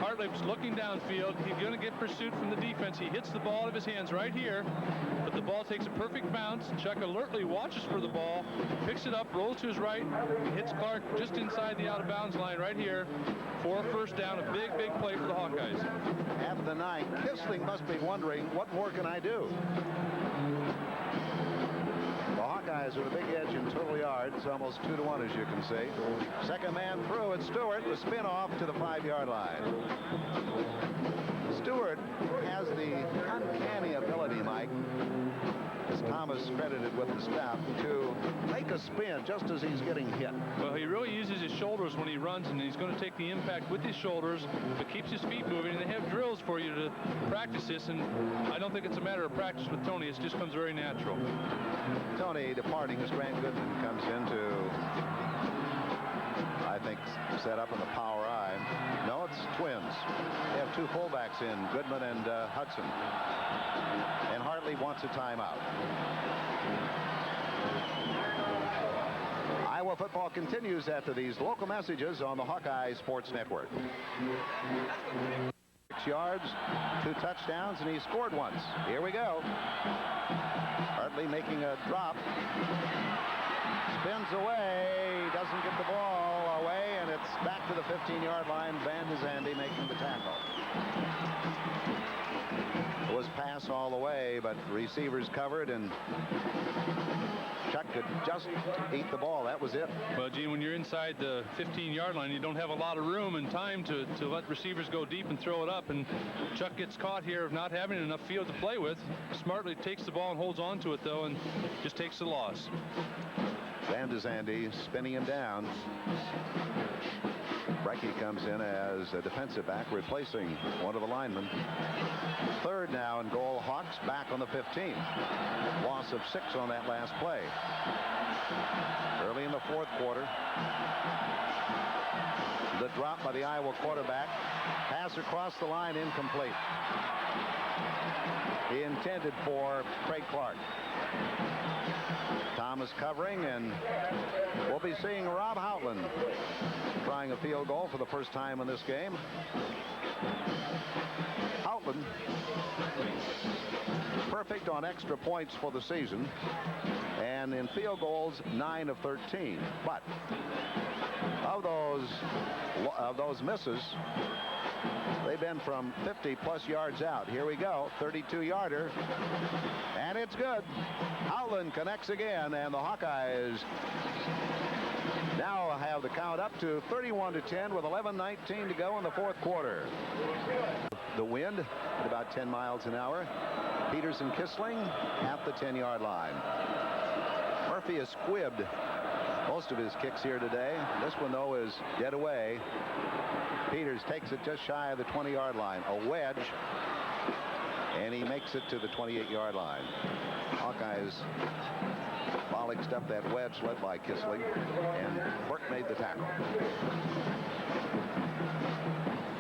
Hartlieb's looking downfield. He's going to get pursuit from the defense. He hits the ball out of his hands right here, but the ball takes a perfect bounce. Chuck alertly watches for the ball, picks it up, rolls to his right, hits Clark just inside the out-of-bounds line right here for a first down. A big, big play for the Hawkeyes. At the 9, Kissling must be wondering, what more can I do? The Hawkeyes with a big edge in total yards, almost 2-1, as you can see. Second man through, it's Stewart, the spin off to the 5-yard line. Stewart has the uncanny ability, Mike, as Thomas credited with the stop, to make a spin just as he's getting hit. Well, he really uses his shoulders when he runs, and he's going to take the impact with his shoulders, but keeps his feet moving. And they have drills for you to practice this, and I don't think it's a matter of practice with Tony. It just comes very natural. Tony departing as Grant Goodman comes into, I think, set up in the power I. No, it's Twins. They have 2 fullbacks in, Goodman and Hudson. And Hartley wants a timeout. Iowa football continues after these local messages on the Hawkeye Sports Network. 6 yards, 2 touchdowns, and he scored once. Here we go. Hartley making a drop. Spins away, doesn't get the ball away, and it's back to the 15-yard line. Van de Zande making the tackle. It was passed pass all the way, but receivers covered, and Chuck could just eat the ball. That was it. Well, Gene, when you're inside the 15-yard line, you don't have a lot of room and time to let receivers go deep and throw it up. And Chuck gets caught here of not having enough field to play with. Smartly takes the ball and holds on to it, though, and just takes the loss. Van de Zande spinning him down. Brekke comes in as a defensive back, replacing one of the linemen. Third now and goal. Hawks back on the 15. Loss of 6 on that last play. Early in the fourth quarter. The drop by the Iowa quarterback. Pass across the line, incomplete. He intended for Craig Clark. Thomas covering, and we'll be seeing Rob Houtland trying a field goal for the first time in this game. Houtland perfect on extra points for the season, and in field goals 9 of 13. But of those misses, they've been from 50+ yards out. Here we go, 32-yarder, and it's good. Houtland connects again, and the Hawkeyes now have the count up to 31-10 with 11:19 to go in the fourth quarter. The wind at about 10 miles an hour. Peters and Kissling at the 10-yard line. Murphy has squibbed most of his kicks here today. This one, though, is dead away. Peters takes it just shy of the 20-yard line. A wedge, and he makes it to the 28-yard line. Hawkeyes bollocksed up that wedge led by Kissling, and Burke made the tackle.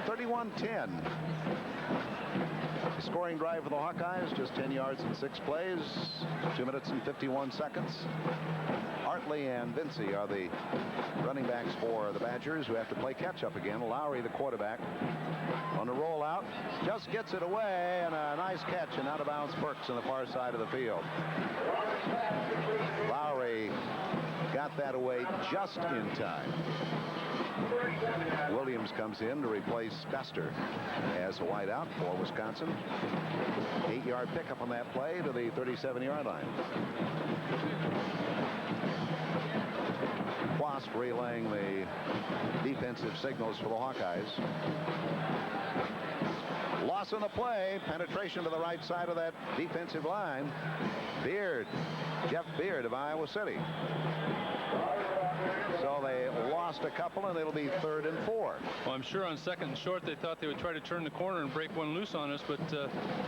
31-10. The scoring drive for the Hawkeyes, just 10 yards in 6 plays, 2 minutes and 51 seconds. Hartley and Vincey are the running backs for the Badgers, who have to play catch-up again. Lowery, the quarterback, on the rollout, just gets it away, and a nice catch, and out of bounds Burks on the far side of the field. Lowery got that away just in time. Williams comes in to replace Bester as a wideout for Wisconsin. 8-yard pickup on that play to the 37-yard line. Quast relaying the defensive signals for the Hawkeyes. Loss on the play. Penetration to the right side of that defensive line. Beard. Jeff Beard of Iowa City. So they lost a couple, and it'll be 3rd and 4. Well, I'm sure on 2nd and short they thought they would try to turn the corner and break one loose on us, but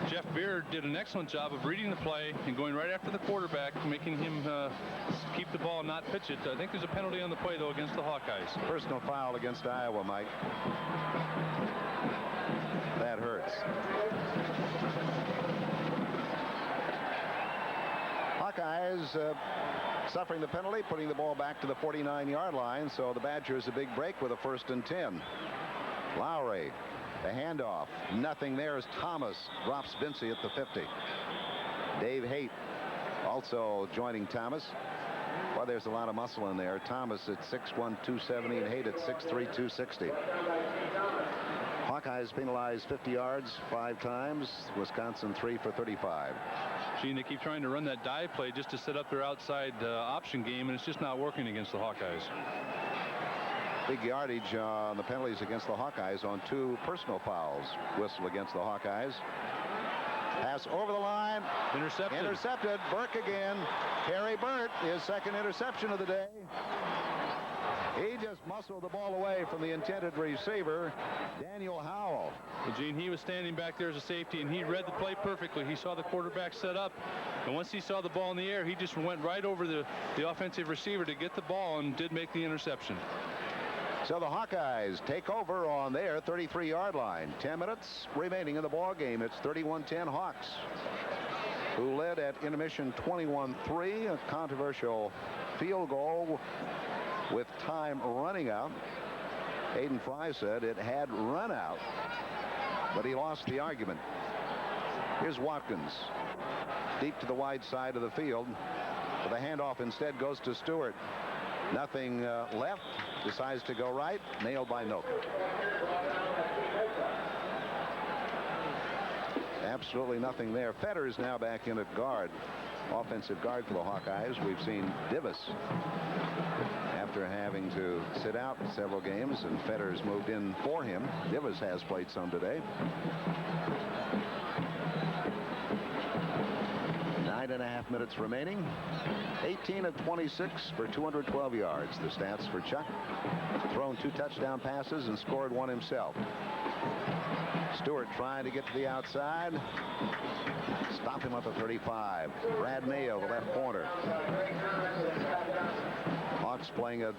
Jeff Beard did an excellent job of reading the play and going right after the quarterback, making him keep the ball and not pitch it. I think there's a penalty on the play, though, against the Hawkeyes. Personal foul against Iowa, Mike. That hurts. Hawkeyes suffering the penalty, putting the ball back to the 49-yard line. So the Badgers a big break with a 1st and 10. Lowery, the handoff. Nothing there as Thomas drops Vincey at the 50. Dave Haight also joining Thomas. Well, there's a lot of muscle in there. Thomas at 6'1", 270, and Haight at 6'3", 260. Hawkeyes penalized 50 yards 5 times. Wisconsin 3 for 35. Gene, they keep trying to run that dive play just to set up their outside option game, and it's just not working against the Hawkeyes. Big yardage on the penalties against the Hawkeyes on 2 personal fouls whistled against the Hawkeyes. Pass over the line. Intercepted. Intercepted. Burke again. Kerry Burt, his 2nd interception of the day. He just muscled the ball away from the intended receiver, Daniel Howell. Well, Gene, he was standing back there as a safety, and he read the play perfectly. He saw the quarterback set up, and once he saw the ball in the air, he just went right over the offensive receiver to get the ball and did make the interception. So the Hawkeyes take over on their 33-yard line. 10 minutes remaining in the ball game. It's 31-10 Hawks, who led at intermission 21-3, a controversial field goal with time running out. Hayden Fry said it had run out, but he lost the argument. Here's Watkins, deep to the wide side of the field. But the handoff instead goes to Stewart. Nothing left. Decides to go right. Nailed by Noak. Absolutely nothing there. Fetter's now back in at guard. Offensive guard for the Hawkeyes. We've seen Divis after having to sit out several games, and Fetter's moved in for him. Divis has played some today. 9.5 minutes remaining. 18 of 26 for 212 yards. The stats for Chuck. Thrown 2 touchdown passes and scored 1 himself. Stewart trying to get to the outside. Stop him at the 35. Brad Mayo, the left corner. Hawks playing a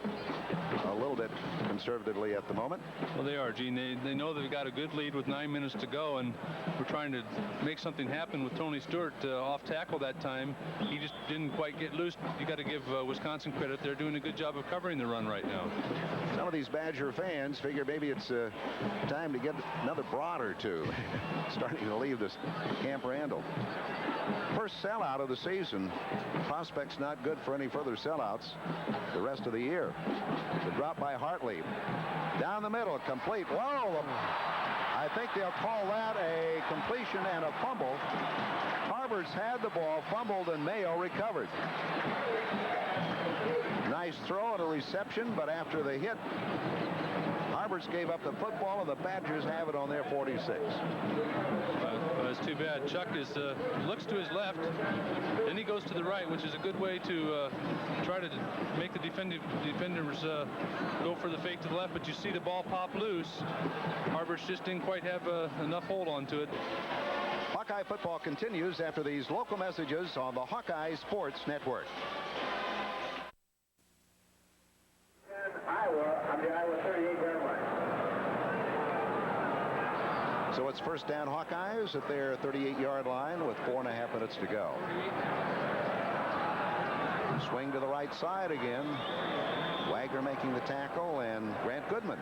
little bit conservatively at the moment. Well, they are, Gene. They know they've got a good lead with 9 minutes to go, and we're trying to make something happen with Tony Stewart off tackle that time. He just didn't quite get loose. You got to give Wisconsin credit. They're doing a good job of covering the run right now. Some of these Badger fans figure maybe it's time to get another broad or two. Starting to leave this Camp Randall. First sellout of the season. Prospects not good for any further sellouts the rest of the year. The drop by Hartlieb. Down the middle, complete. Whoa! I think they'll call that a completion and a fumble. Harbert's had the ball, fumbled, and Mayo recovered. Nice throw and a reception, but after the hit, Harberts gave up the football, and the Badgers have it on their 46. It's too bad. Chuck looks to his left, then he goes to the right, which is a good way to try to make the defenders go for the fake to the left, but you see the ball pop loose. Harberts just didn't quite have enough hold onto it. Hawkeye football continues after these local messages on the Hawkeye Sports Network. Iowa on the Iowa 38-yard line. So it's first down Hawkeyes at their 38-yard line with 4.5 minutes to go. Swing to the right side again. Wagner making the tackle, and Grant Goodman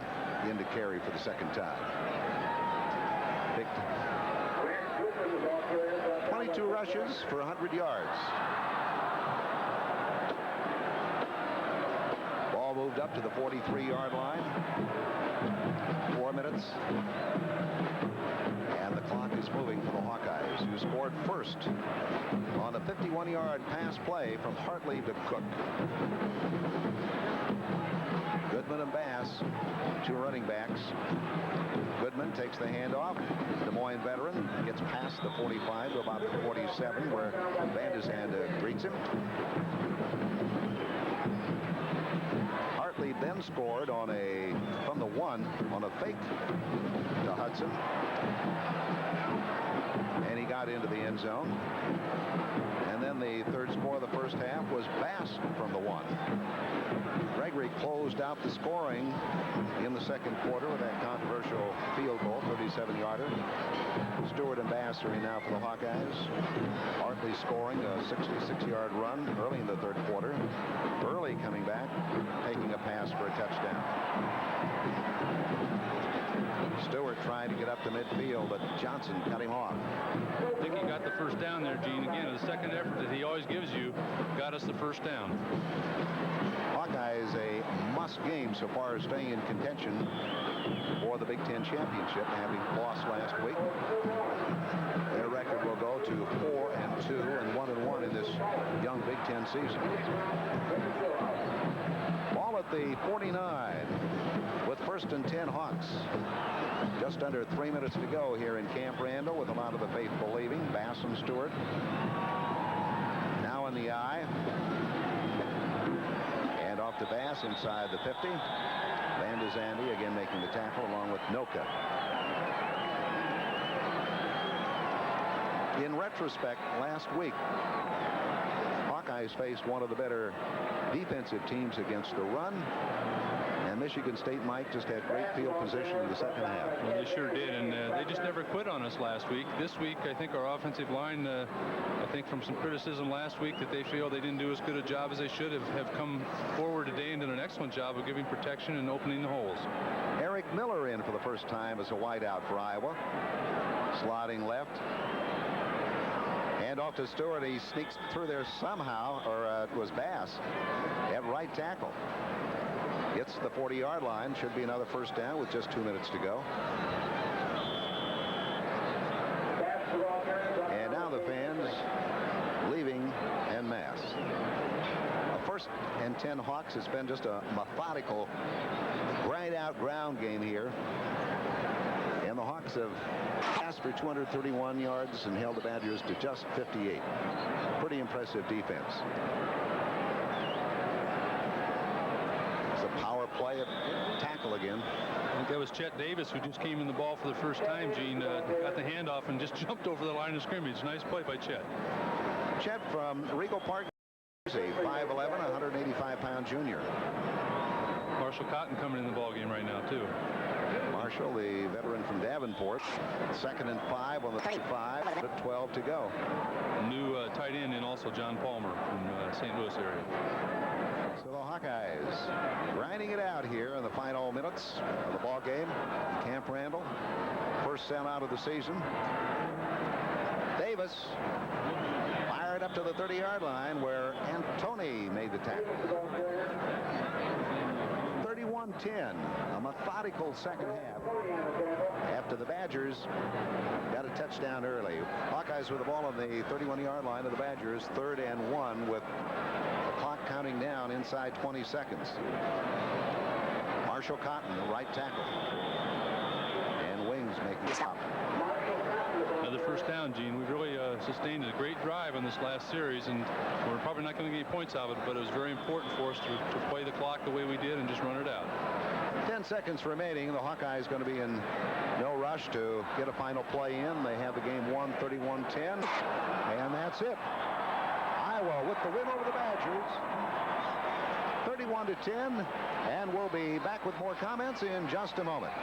into Kerry for the second time. 22 rushes for 100 yards. Ball moved up to the 43-yard line. 4 minutes. And the clock is moving for the Hawkeyes, who scored first on a 51-yard pass play from Hartley to Cook. Goodman and Bass, 2 running backs. Goodman takes the handoff. Des Moines veteran gets past the 45 to about the 47, where Vandeshand greets him. Hartley then scored from the 1 on a fake to Hudson. And he got into the end zone. And then the third score of the first half was Bass from the 1. Gregory closed out the scoring in the second quarter with that controversial field goal, 37-yarder. Stewart and Bass are in now for the Hawkeyes. Hartley scoring a 66-yard run early in the third quarter. Burley coming back, taking a pass for a touchdown. Stewart trying to get up to midfield, but Johnson cut him off. I think he got the first down there, Gene. Again, the second effort that he always gives you got us the first down. Hawkeyes a must game so far as staying in contention for the Big Ten championship, having lost last week. Their record will go to 4-2 and 1-1 in this young Big Ten season. Ball at the 49 with 1st and 10 Hawks. Just under 3 minutes to go here in Camp Randall, with a lot of the faithful leaving. Bass and Stewart now in the eye. And off to Bass inside the 50. Vandeshand again making the tackle along with Noka. In retrospect, last week, Hawkeyes faced one of the better defensive teams against the run. And Michigan State, Mike, just had great field position in the second half. Well, they sure did, and they just never quit on us last week. This week, I think our offensive line, I think from some criticism last week that they feel they didn't do as good a job as they should have come forward today and done an excellent job of giving protection and opening the holes. Eric Miller in for the first time as a wideout for Iowa. Sliding left. And off to Stewart. He sneaks through there somehow, or it was Bass at right tackle. Gets the 40-yard line. Should be another first down with just 2 minutes to go. Bass to the 31-10 Hawks. It's been just a methodical, grind-out ground game here. And the Hawks have passed for 231 yards and held the Badgers to just 58. Pretty impressive defense. It's a power play at tackle again. I think that was Chet Davis who just came in the ball for the first time, Gene. Got the handoff and just jumped over the line of scrimmage. Nice play by Chet. Chet from Regal Park, a 5'11", 185-pound junior. Marshall Cotton coming in the ball game right now, too. Marshall, the veteran from Davenport. 2nd and 5 on the 35, at 12 to go. New tight end, and also John Palmer from St. Louis area. So the Hawkeyes grinding it out here in the final minutes of the ball game. Camp Randall, first sellout of the season. Davis fired up to the 30-yard line where Antoni made the tackle. 31-10, a methodical second half after the Badgers got a touchdown early. Hawkeyes with the ball on the 31-yard line of the Badgers, 3rd and 1 with the clock counting down inside 20 seconds. Marshall Cotton, the right tackle, and Wings making the stop. Another first down, Gene. We've really sustained a great drive on this last series, and we're probably not going to get any points out of it, but it was very important for us to play the clock the way we did and just run it out. 10 seconds remaining. The Hawkeyes going to be in no rush to get a final play in. They have the game won 31-10, and that's it. Iowa with the win over the Badgers, 31-10, and we'll be back with more comments in just a moment.